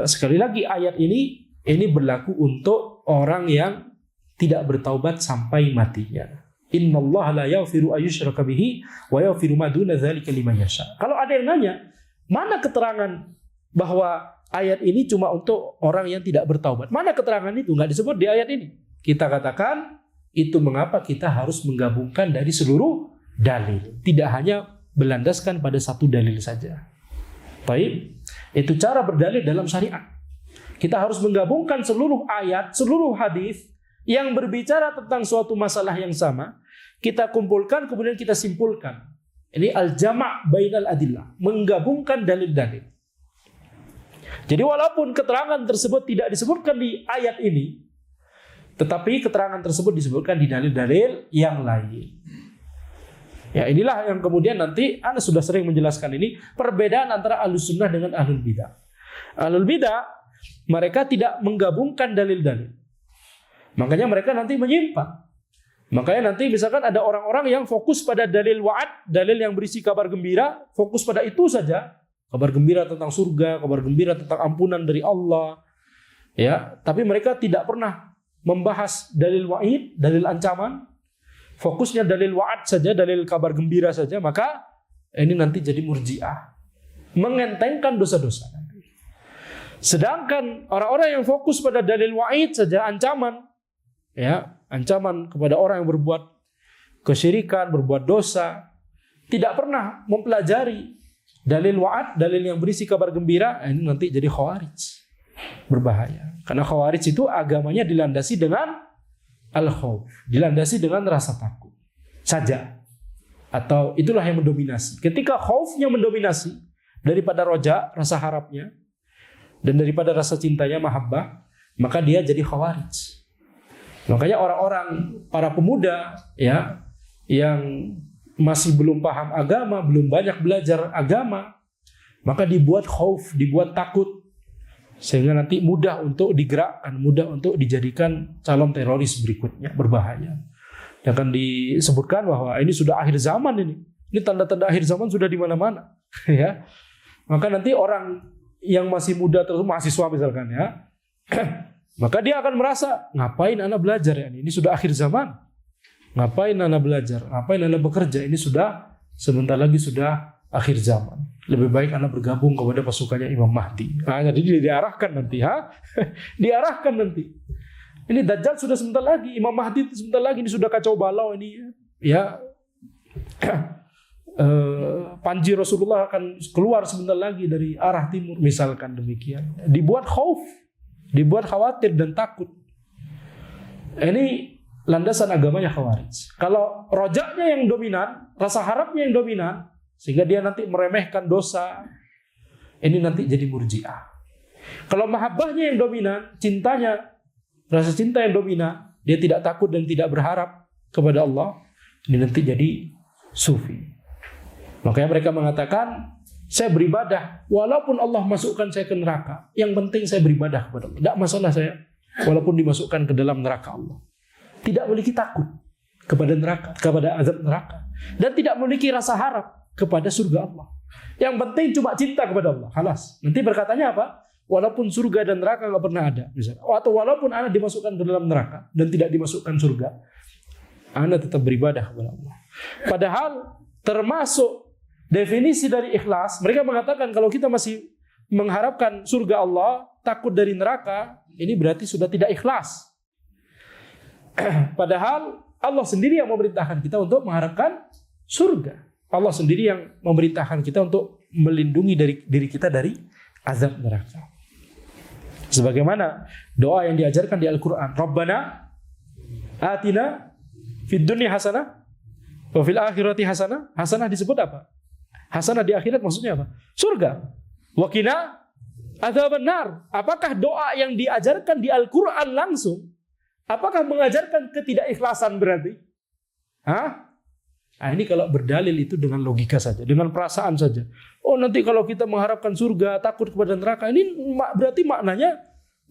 sekali lagi ayat ini berlaku untuk orang yang tidak bertaubat sampai matinya. Innallaha la yaghfiru ayyushraka bihi wa yaghfiru ma duna dzalika liman yasha. Kalau ada yang nanya, mana keterangan bahwa ayat ini cuma untuk orang yang tidak bertaubat? Mana keterangan itu? Enggak disebut di ayat ini. Kita katakan itu mengapa kita harus menggabungkan dari seluruh dalil, tidak hanya berlandaskan pada satu dalil saja. Baik, itu cara berdalil dalam syariat. Kita harus menggabungkan seluruh ayat, seluruh hadis yang berbicara tentang suatu masalah yang sama, kita kumpulkan kemudian kita simpulkan. Ini al-jama' bainal adillah, menggabungkan dalil-dalil. Jadi walaupun keterangan tersebut tidak disebutkan di ayat ini, tetapi keterangan tersebut disebutkan di dalil-dalil yang lain. Ya, inilah yang kemudian nanti Anda sudah sering menjelaskan ini, perbedaan antara Ahlus Sunnah dengan Ahlul Bidah. Ahlul Bidah, mereka tidak menggabungkan dalil-dalil. Makanya mereka nanti menyimpang. Makanya nanti misalkan ada orang-orang yang fokus pada dalil wa'ad, dalil yang berisi kabar gembira, fokus pada itu saja. Kabar gembira tentang surga, kabar gembira tentang ampunan dari Allah. Ya, tapi mereka tidak pernah membahas dalil wa'id, dalil ancaman. Fokusnya dalil wa'ad saja, dalil kabar gembira saja, maka ini nanti jadi murji'ah. Mengentengkan dosa-dosa. Sedangkan orang-orang yang fokus pada dalil wa'id saja, ancaman, ya, ancaman kepada orang yang berbuat kesyirikan, berbuat dosa, tidak pernah mempelajari dalil wa'ad, dalil yang berisi kabar gembira, ini nanti jadi khawarij. Berbahaya. Karena khawarij itu agamanya dilandasi dengan al-khawf, dilandasi dengan rasa takut saja. Atau itulah yang mendominasi. Ketika khaufnya mendominasi daripada roja, rasa harapnya, dan daripada rasa cintanya, mahabbah, maka dia jadi khawarij. Makanya orang-orang, para pemuda ya, yang masih belum paham agama, belum banyak belajar agama, maka dibuat khauf, dibuat takut, sehingga nanti mudah untuk digerakkan, mudah untuk dijadikan calon teroris berikutnya, berbahaya. Yang akan disebutkan bahwa ini sudah akhir zaman ini. Ini tanda-tanda akhir zaman sudah di mana-mana, ya. Maka nanti orang yang masih muda terus mahasiswa misalkan ya, maka dia akan merasa, ngapain anak belajar ya? Ini sudah akhir zaman. Ngapain anak belajar? Ngapain anak bekerja? Ini sudah sebentar lagi sudah akhir zaman. Lebih baik anak bergabung kepada pasukannya Imam Mahdi. Nah, jadi diarahkan nanti, diarahkan nanti. Ini Dajjal sudah sebentar lagi, Imam Mahdi sebentar lagi, ini sudah kacau balau ini, ya. Panji Rasulullah akan keluar sebentar lagi dari arah timur, misalkan demikian. Dibuat khauf, dibuat khawatir dan takut. Ini landasan agamanya khawarij. Kalau rojaknya yang dominan, rasa harapnya yang dominan, sehingga dia nanti meremehkan dosa, ini nanti jadi murji'ah. Kalau mahabbahnya yang dominan, cintanya, rasa cinta yang dominan, dia tidak takut dan tidak berharap kepada Allah, ini nanti jadi sufi. Makanya mereka mengatakan, saya beribadah walaupun Allah masukkan saya ke neraka, yang penting saya beribadah kepada Allah. Tidak masalah saya walaupun dimasukkan ke dalam neraka Allah. Tidak memiliki takut kepada neraka, kepada azab neraka, dan tidak memiliki rasa harap kepada surga Allah. Yang penting cuma cinta kepada Allah. Halas. Nanti berkatanya apa? Walaupun surga dan neraka nggak pernah ada, misalnya. Atau walaupun anak dimasukkan ke dalam neraka dan tidak dimasukkan surga, anak tetap beribadah kepada Allah. Padahal termasuk definisi dari ikhlas, mereka mengatakan kalau kita masih mengharapkan surga Allah, takut dari neraka, ini berarti sudah tidak ikhlas. Padahal Allah sendiri yang memerintahkan kita untuk mengharapkan surga. Allah sendiri yang memerintahkan kita untuk melindungi diri kita dari azab neraka. Sebagaimana doa yang diajarkan di Al-Quran, Rabbana atina fid dunya hasanah wa fil akhirati hasanah. Hasanah disebut apa? Hasanah di akhirat maksudnya apa? Surga. Wa qina adzabannar. Apakah doa yang diajarkan di Al-Quran langsung, apakah mengajarkan ketidakikhlasan berarti? Nah, ini kalau berdalil itu dengan logika saja, dengan perasaan saja. Oh, nanti kalau kita mengharapkan surga, takut kepada neraka, ini berarti maknanya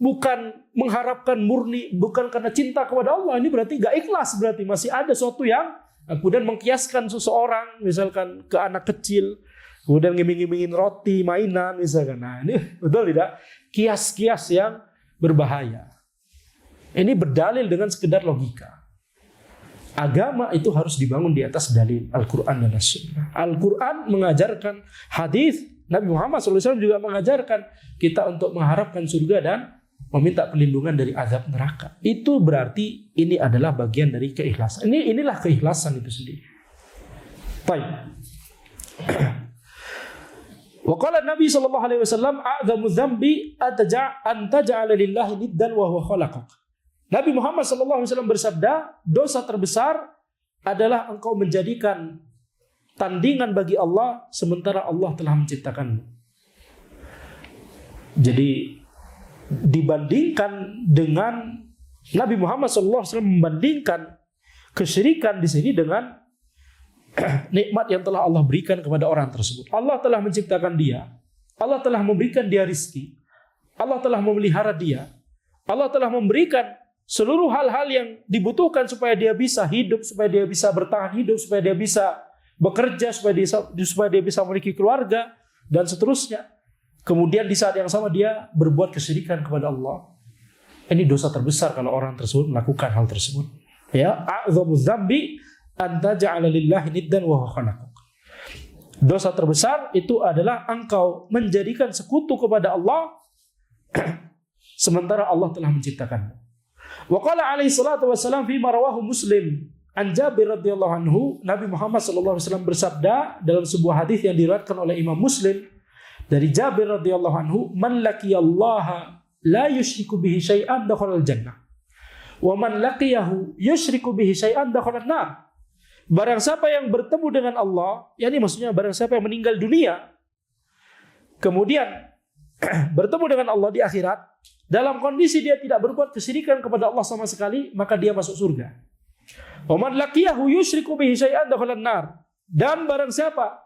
bukan mengharapkan murni, bukan karena cinta kepada Allah. Ini berarti gak ikhlas, berarti masih ada sesuatu yang kemudian mengkiaskan seseorang, misalkan ke anak kecil, kemudian ngiming-ngimingin roti, mainan, misalkan. Nah, ini betul tidak? Kias-kias yang berbahaya. Ini berdalil dengan sekedar logika. Agama itu harus dibangun di atas dalil Al-Quran dan As-Sunnah. Al-Quran mengajarkan, hadis Nabi Muhammad SAW juga mengajarkan kita untuk mengharapkan surga dan meminta perlindungan dari azab neraka. Itu berarti ini adalah bagian dari keikhlasan. Inilah keikhlasan itu sendiri. Baik. Wa qala Nabi sallallahu alaihi wasallam, "A'dhamu dzambi an taj'ala lillahi niddan wa huwa khalaqak." Nabi Muhammad SAW bersabda, dosa terbesar adalah engkau menjadikan tandingan bagi Allah sementara Allah telah menciptakanmu. Jadi dibandingkan dengan Nabi Muhammad SAW membandingkan kesyirikan di sini dengan nikmat yang telah Allah berikan kepada orang tersebut. Allah telah menciptakan dia, Allah telah memberikan dia rizki, Allah telah memelihara dia, Allah telah memberikan seluruh hal-hal yang dibutuhkan supaya dia bisa hidup, supaya dia bisa bertahan hidup, supaya dia bisa bekerja, supaya dia bisa memiliki keluarga dan seterusnya. Kemudian di saat yang sama dia berbuat kesyirikan kepada Allah. Ini dosa terbesar kalau orang tersebut melakukan hal tersebut. Ya, a'dhamu dzambi anta ja'ala lillahi niddan wa huwa khalaqak. Dosa terbesar itu adalah engkau menjadikan sekutu kepada Allah sementara Allah telah menciptakanmu. Wa qala alaihi salatu wassalam fi ma rawahu Muslim an Jabir radhiyallahu anhu, Nabi Muhammad sallallahu alaihi wasallam bersabda dalam sebuah hadis yang diriwayatkan oleh Imam Muslim dari Jabir radhiyallahu anhu, man laqiyallaha la yusyriku bihi syai'an dakhala al-jannah wa man laqiyahu yusyriku bihi syai'an dakhala an-nar. Barang siapa yang bertemu dengan Allah, yakni maksudnya barang siapa yang meninggal dunia kemudian bertemu dengan Allah di akhirat dalam kondisi dia tidak berbuat kesyirikan kepada Allah sama sekali, maka dia masuk surga. Wa man laqiyahu yusyriku bihi syai'an dakhala an-nar. Dan barang siapa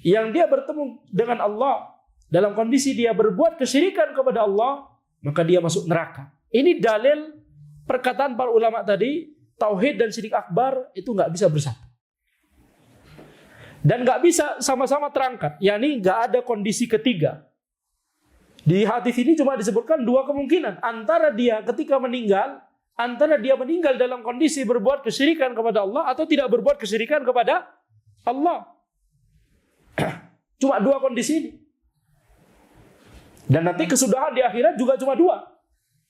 yang dia bertemu dengan Allah dalam kondisi dia berbuat kesyirikan kepada Allah, maka dia masuk neraka. Ini dalil perkataan para ulama tadi, tauhid dan syirik akbar itu nggak bisa bersatu. Dan nggak bisa sama-sama terangkat, yakni nggak ada kondisi ketiga. Di hadis ini cuma disebutkan dua kemungkinan, antara dia ketika meninggal, antara dia meninggal dalam kondisi berbuat kesyirikan kepada Allah atau tidak berbuat kesyirikan kepada Allah. Cuma dua kondisi ini. Dan nanti kesudahan di akhirat juga cuma dua,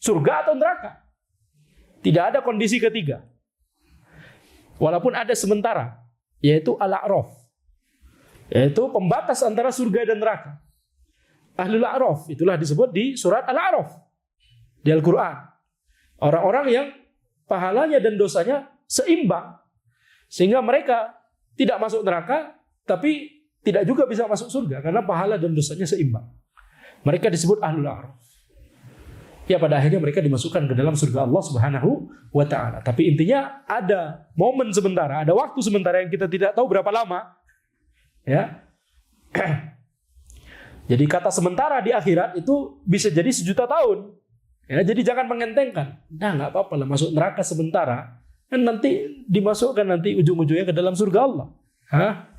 surga atau neraka. Tidak ada kondisi ketiga. Walaupun ada sementara, yaitu al-a'raf, yaitu pembatas antara surga dan neraka. Ahlul a'raf, itulah disebut di surat Al-A'raf di Al-Quran. Orang-orang yang pahalanya dan dosanya seimbang, sehingga mereka tidak masuk neraka, tapi tidak juga bisa masuk surga, karena pahala dan dosanya seimbang. Mereka disebut Ahlul A'raf. Ya, pada akhirnya mereka dimasukkan ke dalam surga Allah Subhanahu wa ta'ala. Tapi intinya ada momen sementara, ada waktu sementara yang kita tidak tahu berapa lama. Ya. Jadi kata sementara di akhirat itu bisa jadi 1.000.000 tahun. Ya, jadi jangan mengentengkan. Nah, nggak apa-apa lah masuk neraka sementara. Kan nanti dimasukkan nanti ujung-ujungnya ke dalam surga Allah. Hah?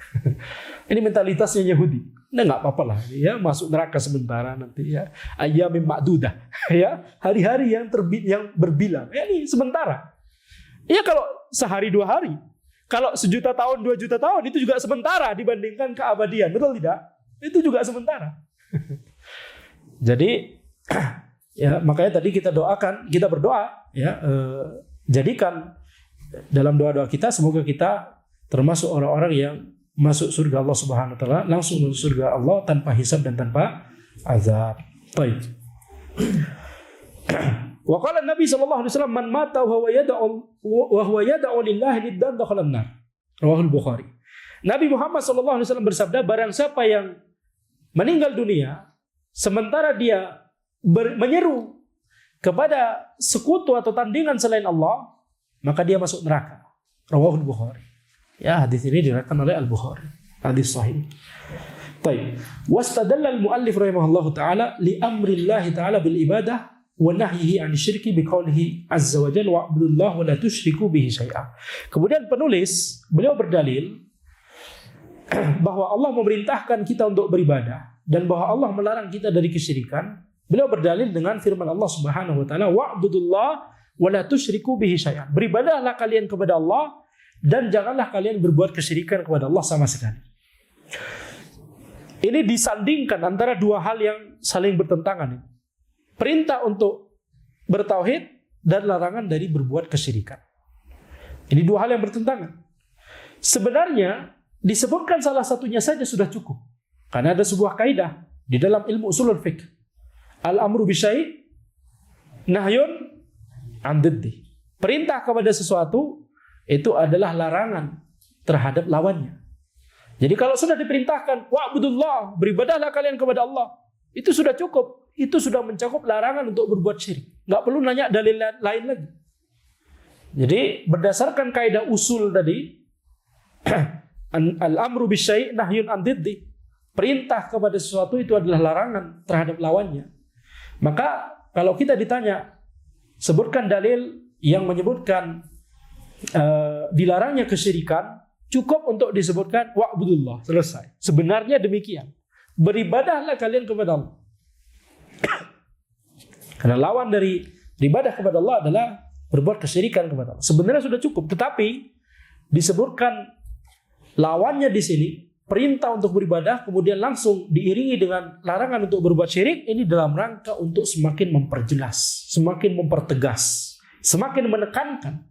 Ini mentalitasnya Yahudi. Nah, nggak apa-apa lah, ya masuk neraka sementara nanti ya. Ayyamin ma'dudah, ya hari-hari yang berbilang. Ya ini sementara. Ya kalau sehari 2 hari, kalau 1.000.000 tahun 2.000.000 tahun itu juga sementara dibandingkan keabadian, betul tidak? Itu juga sementara. Jadi ya makanya tadi kita berdoa ya, jadikan dalam doa-doa kita semoga kita termasuk orang-orang yang masuk surga Allah Subhanahu wa taala, langsung masuk surga Allah tanpa hisab dan tanpa azab. Baik. Wa qala Nabi sallallahu alaihi wasallam man mata wa huwa yad'u lillahi niddan dakhala an-nar. Rawahul Bukhari. Nabi Muhammad sallallahu alaihi wasallam bersabda, barang siapa yang meninggal dunia sementara dia menyeru kepada sekutu atau tandingan selain Allah, maka dia masuk neraka. Rawahul Bukhari. Ya, hadis ini diriwayatkan oleh Al-Bukhari. Hadis sahih. Baik. Wastadalla al-muallif rahimahullahu taala li amri Allah taala bil ibadah wa nahyihi 'an syirki bi qoulihi azza wa jalla wa'budullaha wa la tusyriku bihi syai'a. Kemudian penulis beliau berdalil bahwa Allah memerintahkan kita untuk beribadah dan bahwa Allah melarang kita dari kesyirikan. Beliau berdalil dengan firman Allah Subhanahu wa taala wa'budullaha wa la tusyriku bihi syai'a. Beribadahlah kalian kepada Allah dan janganlah kalian berbuat kesyirikan kepada Allah sama sekali. Ini disandingkan antara dua hal yang saling bertentangan. Perintah untuk bertauhid dan larangan dari berbuat kesyirikan. Ini dua hal yang bertentangan. Sebenarnya disebutkan salah satunya saja sudah cukup. Karena ada sebuah kaidah di dalam ilmu usulul fiqh. Al-amru bisyai' nahyun 'an diddi. Perintah kepada sesuatu itu adalah larangan terhadap lawannya. Jadi kalau sudah diperintahkan wa'budullah, beribadahlah kalian kepada Allah, itu sudah cukup. itu sudah mencakup larangan untuk berbuat syirik. Nggak perlu nanya dalil lain lagi. Jadi berdasarkan kaidah usul tadi, al-amru bisyai' nahyun an diddi. Perintah kepada sesuatu itu adalah larangan terhadap lawannya. Maka kalau kita ditanya, sebutkan dalil yang menyebutkan dilarangnya kesyirikan, cukup untuk disebutkan wa'budullah, selesai. Sebenarnya demikian. Beribadahlah kalian kepada Allah. Karena lawan dari beribadah kepada Allah adalah berbuat kesyirikan kepada Allah. Sebenarnya sudah cukup, tetapi disebutkan lawannya di sini, perintah untuk beribadah, kemudian langsung diiringi dengan larangan untuk berbuat syirik. Ini dalam rangka untuk semakin memperjelas, semakin mempertegas, semakin menekankan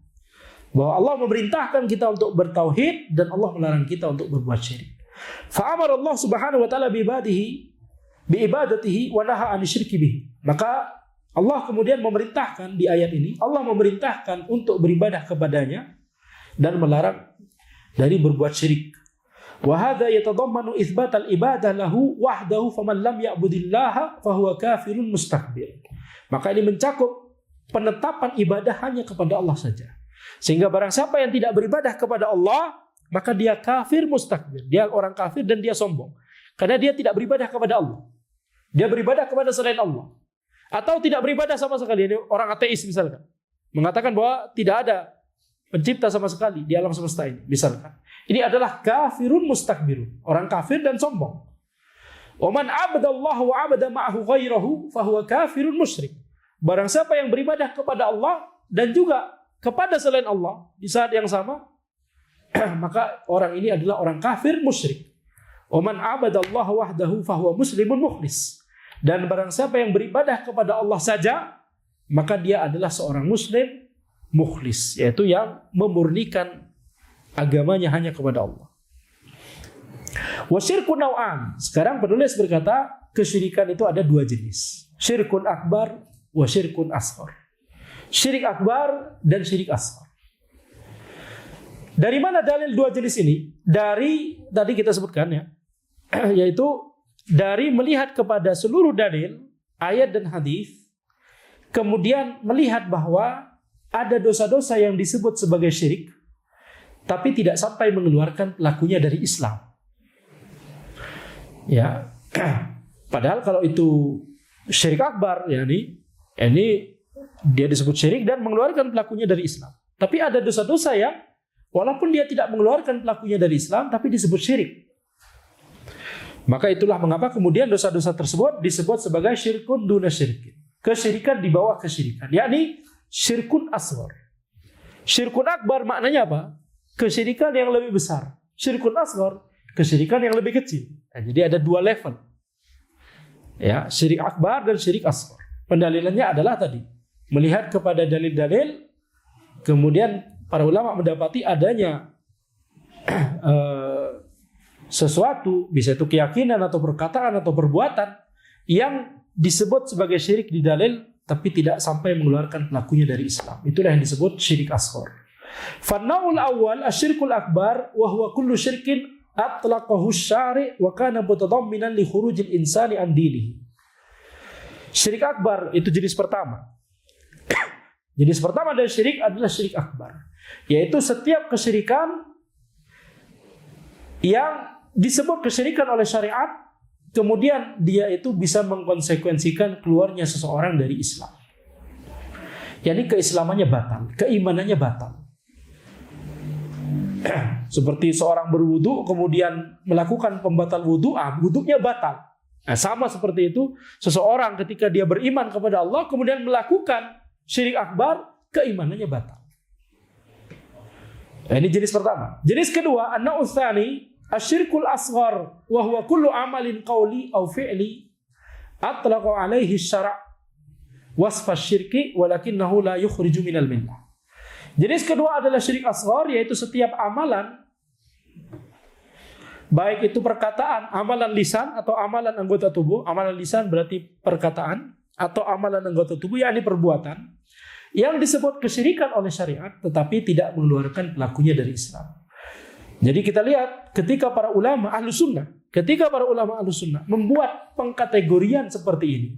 bahwa Allah memerintahkan kita untuk bertauhid dan Allah melarang kita untuk berbuat syirik. Fa'amara Allah subhanahu wa ta'ala biibadatihi wa naha anisyirki bihi. Maka Allah kemudian memerintahkan di ayat ini, Allah memerintahkan untuk beribadah kepadanya dan melarang dari berbuat syirik. Wa hadza yatadammanu itsbat al-ibadah lahu wahdahu faman lam ya'budillaha fahuwa kafirun mustakbir. Maka ini mencakup penetapan ibadah hanya kepada Allah saja. Sehingga barang siapa yang tidak beribadah kepada Allah, maka dia kafir mustakbir. Dia orang kafir dan dia sombong. Karena dia tidak beribadah kepada Allah. Dia beribadah kepada selain Allah. Atau tidak beribadah sama sekali. Ini orang ateis misalkan. Mengatakan bahwa tidak ada pencipta sama sekali di alam semesta ini. Misalkan. Ini adalah kafirun mustakbirun. Orang kafir dan sombong. Waman abadallahu wa abada ma'ahu ghairahu fahuwa kafirun musyrik. Barang siapa yang beribadah kepada Allah dan juga kepada selain Allah di saat yang sama, maka orang ini adalah orang kafir musyrik. Waman abadallahu wahdahu fahuwa muslimun mukhlis. Dan barang siapa yang beribadah kepada Allah saja, maka dia adalah seorang muslim mukhlis, yaitu yang memurnikan agamanya hanya kepada Allah. Wasyirkun naw'an. Sekarang penulis berkata, kesyirikan itu ada dua jenis. Syirkun akbar wa syirkun asghar. Syirik akbar dan syirik asghar. Dari mana dalil dua jenis ini? Dari tadi kita sebutkan ya, yaitu dari melihat kepada seluruh dalil, ayat dan hadis, kemudian melihat bahwa ada dosa-dosa yang disebut sebagai syirik, tapi tidak sampai mengeluarkan pelakunya dari Islam. Ya, padahal kalau itu syirik akbar, ya ini dia disebut syirik dan mengeluarkan pelakunya dari Islam. Tapi ada dosa-dosa yang walaupun dia tidak mengeluarkan pelakunya dari Islam, tapi disebut syirik. Maka itulah mengapa kemudian dosa-dosa tersebut disebut sebagai syirkun duna syirkin. Kesyirikan di bawah kesyirikan. Yakni syirkun asghar. Syirkun akbar maknanya apa? Kesyirikan yang lebih besar. Syirkun asghar, kesyirikan yang lebih kecil. Nah, jadi ada dua level. Ya, syirik akbar dan syirik asghar. Pendalilannya adalah tadi melihat kepada dalil-dalil, kemudian para ulama mendapati adanya sesuatu, bisa itu keyakinan atau perkataan atau perbuatan yang disebut sebagai syirik di dalil, tapi tidak sampai mengeluarkan pelakunya dari Islam. Itulah yang disebut syirik asghar. Fannaul awal asyirkul akbar wa huwa kullu syirkin atlaqahu syari' wa kana mutadamminan li khurujil insani an dinihi. Syirik akbar itu jenis pertama. Jenis pertama dari syirik adalah syirik akbar, yaitu setiap kesyirikan yang disebut kesyirikan oleh syariat, kemudian dia itu bisa mengkonsekuensikan keluarnya seseorang dari Islam. Jadi keislamannya batal, keimanannya batal. Seperti seorang berwudu kemudian melakukan pembatal wudu, wudunya batal. Nah, sama seperti itu, seseorang ketika dia beriman kepada Allah kemudian melakukan syirik akbar, keimanannya batal. Ini jenis pertama. Jenis kedua, an-naw'u tsani asyirkul asghar wa huwa kullu amalin qawli aw fi'li atlaqa alaihi syara' wasfa syirki walakinnahu la yukhriju minal millah. Jenis kedua adalah syirik asghar, yaitu setiap amalan, baik itu perkataan, amalan lisan atau amalan anggota tubuh. Amalan lisan berarti perkataan, atau amalan anggota tubuh yakni perbuatan yang disebut kesyirikan oleh syariat tetapi tidak mengeluarkan pelakunya dari Islam. Jadi kita lihat ketika para ulama Ahlus Sunnah membuat pengkategorian seperti ini,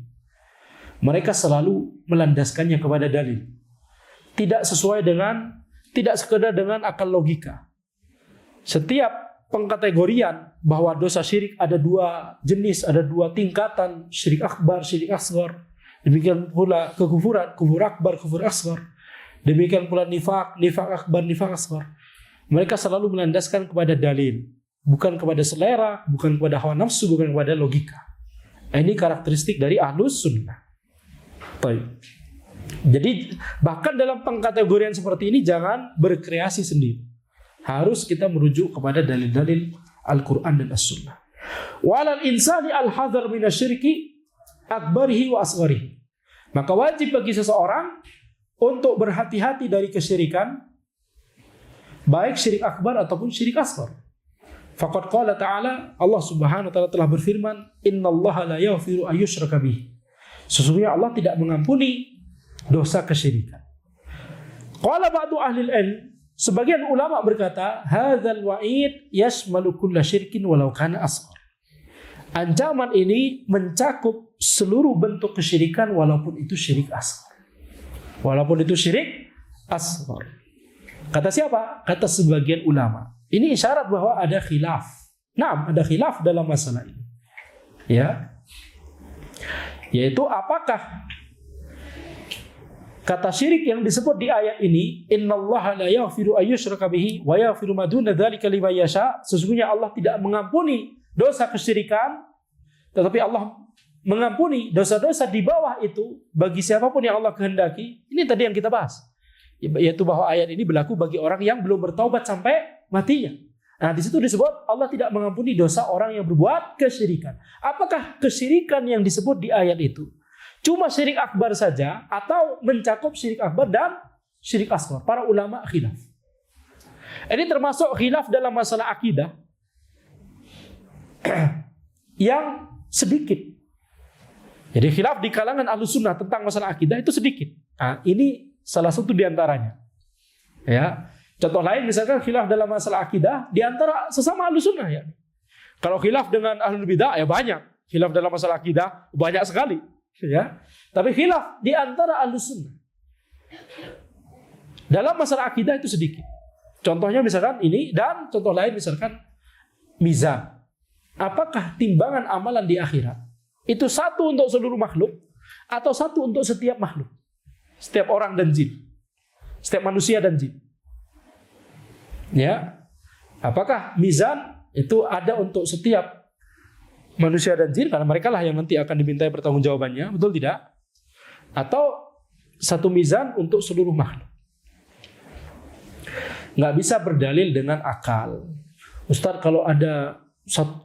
mereka selalu melandaskannya kepada dalil. Tidak sekedar dengan akal logika. Setiap pengkategorian bahwa dosa syirik ada dua jenis, ada dua tingkatan, syirik akbar, syirik asghar. Demikian pula kekufuran, kufur akbar, kufur asghar. Demikian pula nifak, nifak akbar, nifak asghar. Mereka selalu melandaskan kepada dalil, bukan kepada selera, bukan kepada hawa nafsu, bukan kepada logika. Ini karakteristik dari ahlus sunnah. Baik. Jadi bahkan dalam pengkategorian seperti ini jangan berkreasi sendiri. Harus kita merujuk kepada dalil-dalil Al-Quran dan As-Sunnah. Walal insani al-hadhar minasyirki akbarihi wa asgharihi. Maka wajib bagi seseorang untuk berhati-hati dari kesyirikan, baik syirik akbar ataupun syirik asghar. Faqad qala ta'ala, Allah Subhanahu wa taala telah berfirman, "Innallaha la yaghfiru ayyushraka bihi." Sesungguhnya Allah tidak mengampuni dosa kesyirikan. Qala ba'du ahli al-ilm, sebagian ulama berkata, hadzal wa'id yashmalu kulla syirkin walau kana asghar. Ancaman ini mencakup seluruh bentuk kesyirikan walaupun itu syirik asghar. Walaupun itu syirik asghar. Kata siapa? Kata sebagian ulama. Ini isyarat bahwa ada khilaf. Nah, ada khilaf dalam masalah ini. Ya. Yaitu apakah kata syirik yang disebut di ayat ini, innallaha la yaghfiru ayyushraka bihi wa yaghfiru ma duna dzalika liman yasha, sesungguhnya Allah tidak mengampuni dosa kesyirikan, tetapi Allah mengampuni dosa-dosa di bawah itu bagi siapapun yang Allah kehendaki. Ini tadi yang kita bahas, yaitu bahwa ayat ini berlaku bagi orang yang belum bertaubat sampai matinya. Nah, di situ disebut Allah tidak mengampuni dosa orang yang berbuat kesyirikan. Apakah kesyirikan yang disebut di ayat itu cuma syirik akbar saja atau mencakup syirik akbar dan syirik asghar? Para ulama khilaf. Ini termasuk khilaf dalam masalah akidah yang sedikit. Jadi khilaf di kalangan Ahlus Sunnah tentang masalah akidah itu sedikit. Nah, ini salah satu di antaranya. Ya. Contoh lain misalkan khilaf dalam masalah akidah di antara sesama Ahlus Sunnah ya. Kalau khilaf dengan Ahlul Bidah ya banyak. Khilaf dalam masalah akidah banyak sekali. Ya, tapi khilaf di antara Ahlus Sunnah dalam masalah akidah itu sedikit. Contohnya misalkan ini, dan contoh lain misalkan mizan. Apakah timbangan amalan di akhirat itu satu untuk seluruh makhluk atau satu untuk setiap makhluk, setiap orang dan jin, setiap manusia dan jin? Ya, apakah mizan itu ada untuk setiap manusia dan jin, karena mereka lah yang nanti akan dimintai pertanggungjawabannya, betul tidak? Atau satu mizan untuk seluruh makhluk? Nggak bisa berdalil dengan akal. Ustaz, kalau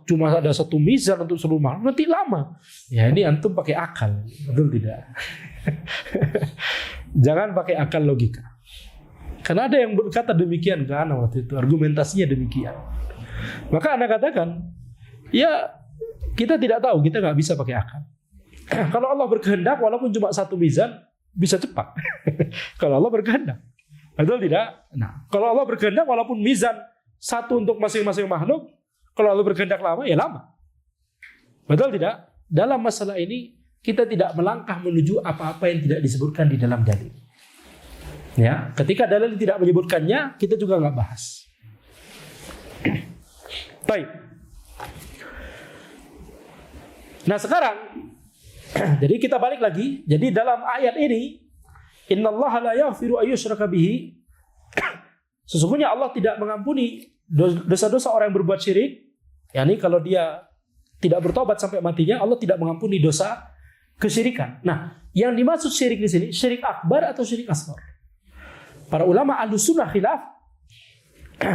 cuma ada satu mizan untuk seluruh makhluk nanti lama. Ya, ini antum pakai akal, betul tidak? Jangan pakai akal logika. Karena ada yang berkata demikian ke ana waktu itu, argumentasinya demikian. Maka ana katakan, ya kita tidak tahu, kita nggak bisa pakai akal. Kalau Allah berkehendak, walaupun cuma satu mizan, bisa cepat. Kalau Allah berkehendak, betul tidak? Nah, kalau Allah berkehendak, walaupun mizan satu untuk masing-masing makhluk, kalau Allah berkehendak lama, ya lama. Betul tidak? Dalam masalah ini, kita tidak melangkah menuju apa-apa yang tidak disebutkan di dalam dalil. Ya, ketika dalil tidak menyebutkannya, kita juga nggak bahas. Baik. Nah sekarang, jadi kita balik lagi. Jadi dalam ayat ini, innallaha la yaghfiru ayyushraka bihi, sesungguhnya Allah tidak mengampuni dosa-dosa orang yang berbuat syirik. Yani kalau dia tidak bertobat sampai matinya, Allah tidak mengampuni dosa kesyirikan. Nah, yang dimaksud syirik di sini, syirik akbar atau syirik asghar? Para ulama Ahlus Sunnah khilaf.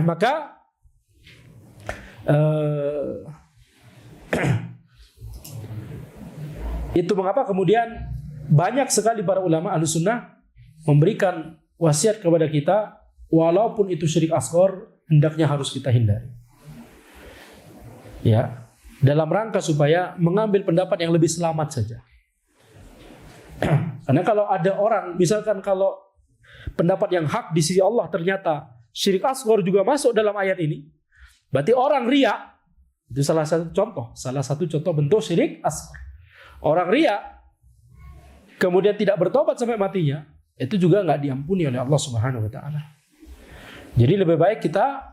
Maka itu mengapa kemudian banyak sekali para ulama Ahlus Sunnah memberikan wasiat kepada kita, walaupun itu syirik asghar, hendaknya harus kita hindari. Ya, dalam rangka supaya mengambil pendapat yang lebih selamat saja. Karena kalau ada orang, misalkan kalau pendapat yang hak di sisi Allah ternyata syirik asghar juga masuk dalam ayat ini, berarti orang riya. Itu salah satu contoh bentuk syirik asghar. Orang riya kemudian tidak bertobat sampai matinya, itu juga nggak diampuni oleh Allah Subhanahu wa taala. Jadi lebih baik kita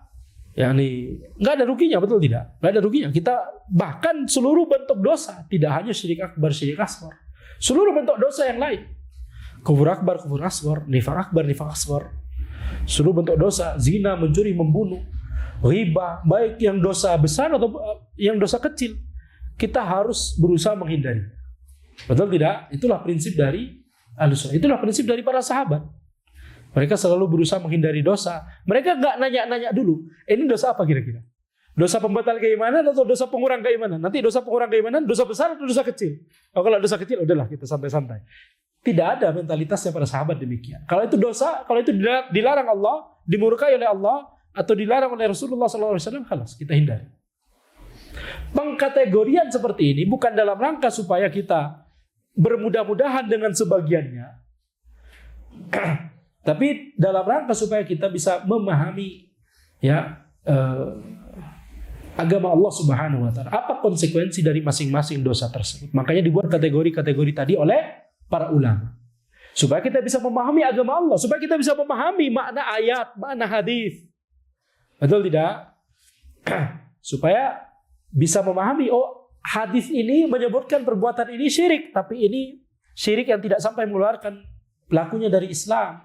nggak ada ruginya, betul tidak? Nggak ada ruginya. Kita bahkan seluruh bentuk dosa, tidak hanya syirik akbar, syirik asghar, seluruh bentuk dosa yang lain, kufur akbar, kufur asghar, nifaq akbar, nifaq asghar, seluruh bentuk dosa, zina, mencuri, membunuh, riba, baik yang dosa besar atau yang dosa kecil, kita harus berusaha menghindari. Betul tidak? Itulah prinsip dari Ahlussunnah. Itulah prinsip dari para sahabat. Mereka selalu berusaha menghindari dosa. Mereka nggak nanya-nanya dulu, ini dosa apa kira-kira? Dosa pembatal keimanan atau dosa pengurang keimanan? Nanti dosa pengurang keimanan, dosa besar atau dosa kecil? Kalau dosa kecil, udahlah kita santai-santai. Tidak ada mentalitasnya para sahabat demikian. Kalau itu dosa, kalau itu dilarang Allah, dimurkai oleh Allah, atau dilarang oleh Rasulullah SAW, halas, kita hindari. Pengkategorian seperti ini bukan dalam rangka supaya kita bermudah-mudahan dengan sebagiannya, tapi dalam rangka supaya kita bisa memahami agama Allah Subhanahu wa taala, apa konsekuensi dari masing-masing dosa tersebut. Makanya dibuat kategori-kategori tadi oleh para ulama, supaya kita bisa memahami agama Allah, supaya kita bisa memahami makna ayat, makna hadis. Betul tidak? Supaya bisa memahami, oh, hadis ini menyebutkan perbuatan ini syirik, tapi ini syirik yang tidak sampai mengeluarkan pelakunya dari Islam.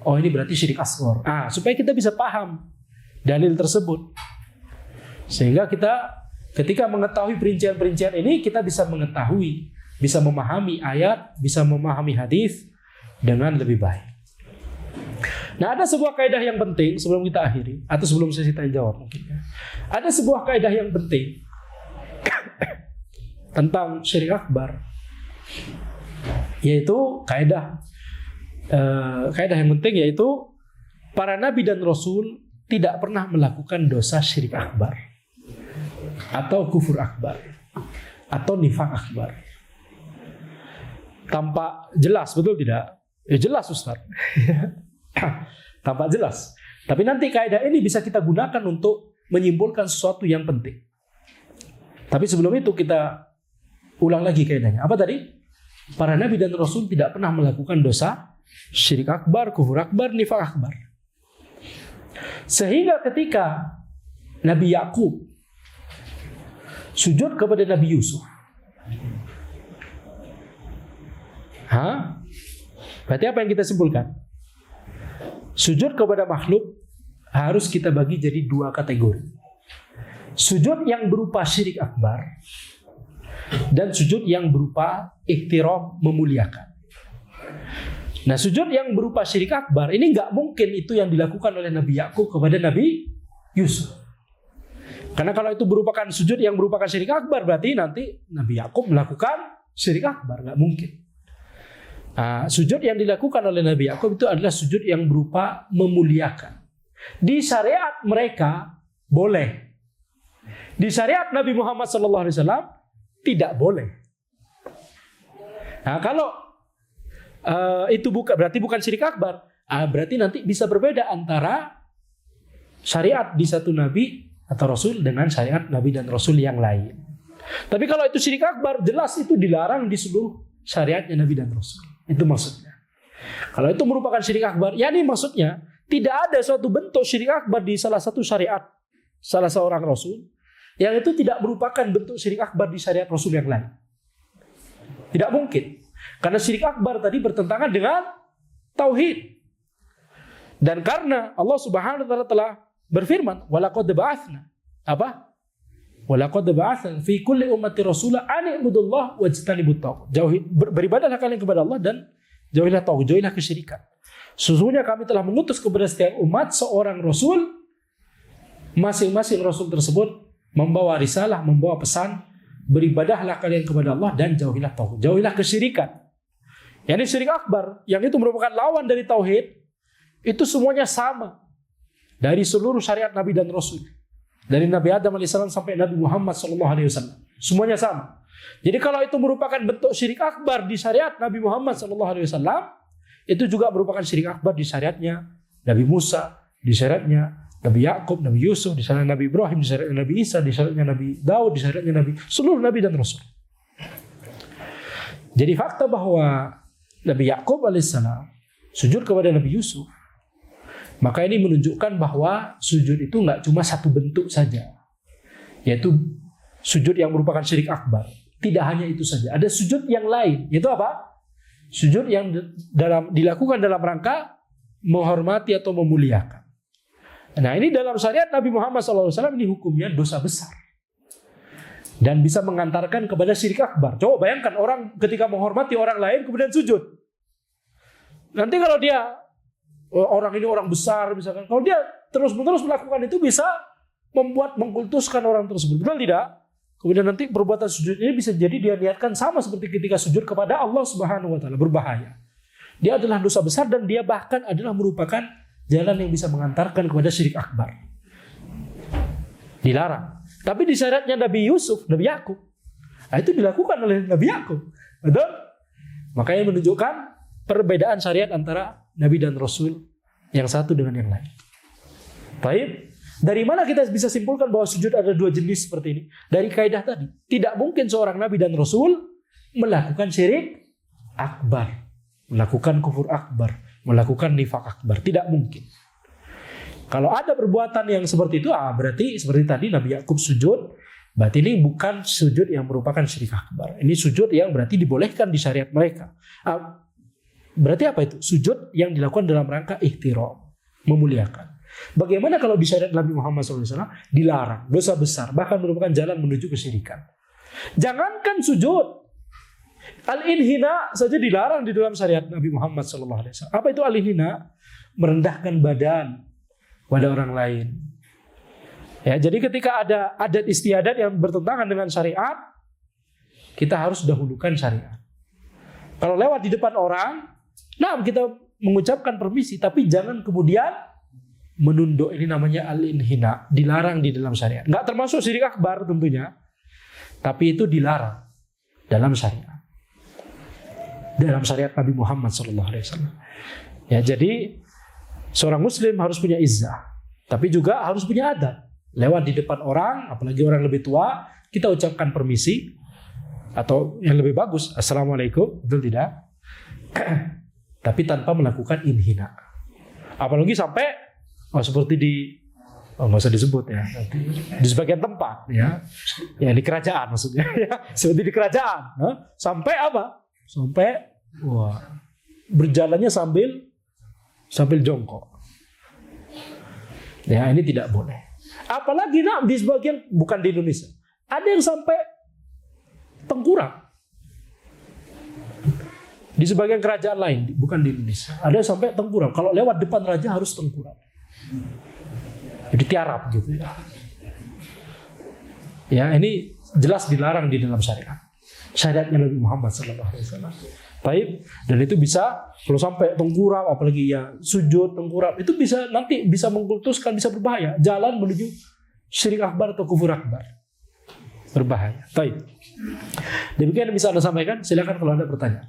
Oh, ini berarti syirik asghar. Supaya kita bisa paham dalil tersebut. Sehingga kita ketika mengetahui perincian-perincian ini, kita bisa mengetahui, bisa memahami ayat, bisa memahami hadis dengan lebih baik. Nah, ada sebuah kaidah yang penting sebelum kita akhiri, atau sebelum sesi tanya jawab mungkin. Ada sebuah kaidah yang penting tentang syirik akbar, yaitu kaidah yang penting, yaitu para nabi dan rasul tidak pernah melakukan dosa syirik akbar atau kufur akbar atau nifaq akbar. Tampak jelas, betul tidak? Jelas, Ustaz. Tampak jelas. Tapi nanti kaidah ini bisa kita gunakan untuk menyimpulkan sesuatu yang penting. Tapi sebelum itu kita ulang lagi kaidahnya. Apa tadi? Para nabi dan rasul tidak pernah melakukan dosa syirik akbar, kufur akbar, nifaq akbar. Sehingga ketika Nabi Yakub sujud kepada Nabi Yusuf, berarti apa yang kita simpulkan? Sujud kepada makhluk harus kita bagi jadi dua kategori. Sujud yang berupa syirik akbar dan sujud yang berupa iktiram, memuliakan. Nah, sujud yang berupa syirik akbar ini nggak mungkin itu yang dilakukan oleh Nabi Yakub kepada Nabi Yusuf. Karena kalau itu merupakan sujud yang merupakan syirik akbar, berarti nanti Nabi Yakub melakukan syirik akbar, nggak mungkin. Sujud yang dilakukan oleh Nabi Yakub itu adalah sujud yang berupa memuliakan. Di syariat mereka boleh. Di syariat Nabi Muhammad SAW tidak boleh. Nah, kalau itu berarti bukan syirik akbar, berarti nanti bisa berbeda antara syariat di satu Nabi atau Rasul dengan syariat Nabi dan Rasul yang lain. Tapi kalau itu syirik akbar, jelas itu dilarang di seluruh syariatnya Nabi dan Rasul. Itu maksudnya. Kalau itu merupakan syirik akbar, yakni maksudnya tidak ada suatu bentuk syirik akbar di salah satu syariat salah seorang Rasul yang itu tidak merupakan bentuk syirik akbar di syariat Rasul yang lain. Tidak mungkin. Karena syirik akbar tadi bertentangan dengan tauhid. Dan karena Allah Subhanahu wa taala telah berfirman, walaqad ba'atsna. Apa? Walaqad ba'atsna fi kulli ummati rasula an i'budullah wajtanibut taghut. Beribadahlah kalian kepada Allah dan jauhilah taghut, jauhilah kesyirikan. Sesungguhnya kami telah mengutus kepada setiap umat seorang rasul. Masing-masing rasul tersebut membawa risalah, membawa pesan, beribadahlah kalian kepada Allah dan jauhilah taghut, jauhilah kesyirikan. Yang ini syirik akbar, yang itu merupakan lawan dari tauhid, itu semuanya sama dari seluruh syariat Nabi dan Rasul. Dari Nabi Adam AS sampai Nabi Muhammad SAW. Semuanya sama. Jadi kalau itu merupakan bentuk syirik akbar di syariat Nabi Muhammad SAW, itu juga merupakan syirik akbar di syariatnya Nabi Musa, di syariatnya Nabi Yakub, Nabi Yusuf, di syariatnya Nabi Ibrahim, di syariatnya Nabi Isa, di syariatnya Nabi Daud, di syariatnya Nabi, seluruh Nabi dan Rasul. Jadi fakta bahwa Nabi Yakub alaihissalam sujud kepada Nabi Yusuf, maka ini menunjukkan bahwa sujud itu nggak cuma satu bentuk saja, yaitu sujud yang merupakan syirik akbar. Tidak hanya itu saja, ada sujud yang lain, yaitu apa? Sujud yang dilakukan dalam rangka menghormati atau memuliakan. Nah, ini dalam syariat Nabi Muhammad SAW ini hukumnya dosa besar dan bisa mengantarkan kepada syirik akbar. Coba bayangkan orang ketika menghormati orang lain kemudian sujud. Nanti kalau dia orang ini orang besar misalkan, kalau dia terus-menerus melakukan itu bisa mengkultuskan orang tersebut. Betul tidak? Kemudian nanti perbuatan sujud ini bisa jadi dia niatkan sama seperti ketika sujud kepada Allah Subhanahu wa taala, berbahaya. Dia adalah dosa besar dan dia bahkan adalah merupakan jalan yang bisa mengantarkan kepada syirik akbar. Dilarang. Tapi di syariatnya Nabi Yusuf, Nabi Yakub, itu dilakukan oleh Nabi Yakub. Betul? Makanya menunjukkan perbedaan syariat antara Nabi dan Rasul yang satu dengan yang lain. Baik. Dari mana kita bisa simpulkan bahwa sujud ada dua jenis seperti ini? Dari kaidah tadi. Tidak mungkin seorang Nabi dan Rasul melakukan syirik akbar, melakukan kufur akbar, melakukan nifak akbar. Tidak mungkin. Kalau ada perbuatan yang seperti itu, berarti seperti tadi Nabi Yakub sujud, berarti ini bukan sujud yang merupakan syirik akbar. Ini sujud yang berarti dibolehkan di syariat mereka. Berarti apa itu? Sujud yang dilakukan dalam rangka ihtiram, memuliakan. Bagaimana kalau di syariat Nabi Muhammad SAW dilarang, dosa besar, bahkan merupakan jalan menuju kesyirikan. Jangankan sujud, al-inhina saja dilarang di dalam syariat Nabi Muhammad SAW. Apa itu al-inhina? Merendahkan badan pada orang lain. Ya, jadi ketika ada adat istiadat yang bertentangan dengan syariat, kita harus dahulukan syariat. Kalau lewat di depan orang, nah kita mengucapkan permisi, tapi jangan kemudian menunduk. Ini namanya al-inhina, dilarang di dalam syariat. Nggak termasuk syirik akbar tentunya, tapi itu dilarang dalam syariat. Dalam syariat Nabi Muhammad SAW. Ya, jadi seorang muslim harus punya izzah, tapi juga harus punya adab. Lewat di depan orang, apalagi orang lebih tua, kita ucapkan permisi, atau yang lebih bagus, assalamualaikum, betul tidak? Tapi tanpa melakukan inhina. Apalagi sampai seperti nggak usah disebut ya, nanti di sebagian tempat ya di kerajaan maksudnya ya, seperti di kerajaan, sampai apa? Sampai berjalannya sambil jongkok. Ya, ini tidak boleh. Apalagi di sebagian, bukan di Indonesia, ada yang sampai tengkurap. Di sebagian kerajaan lain, bukan di Indonesia, ada yang sampai tengkurap. Kalau lewat depan raja harus tengkurap. Jadi tiarap gitu ya. Ya, ini jelas dilarang di dalam syariat. Syariatnya Nabi Muhammad SAW. Baik, dan itu bisa kalau sampai tengkurap, apalagi ya sujud tengkurap, itu bisa nanti bisa mengkultuskan, bisa berbahaya. Jalan menuju syirik akbar atau kufur akbar. Berbahaya. Baik. Demikian yang bisa Anda sampaikan. Silakan kalau ada pertanyaan.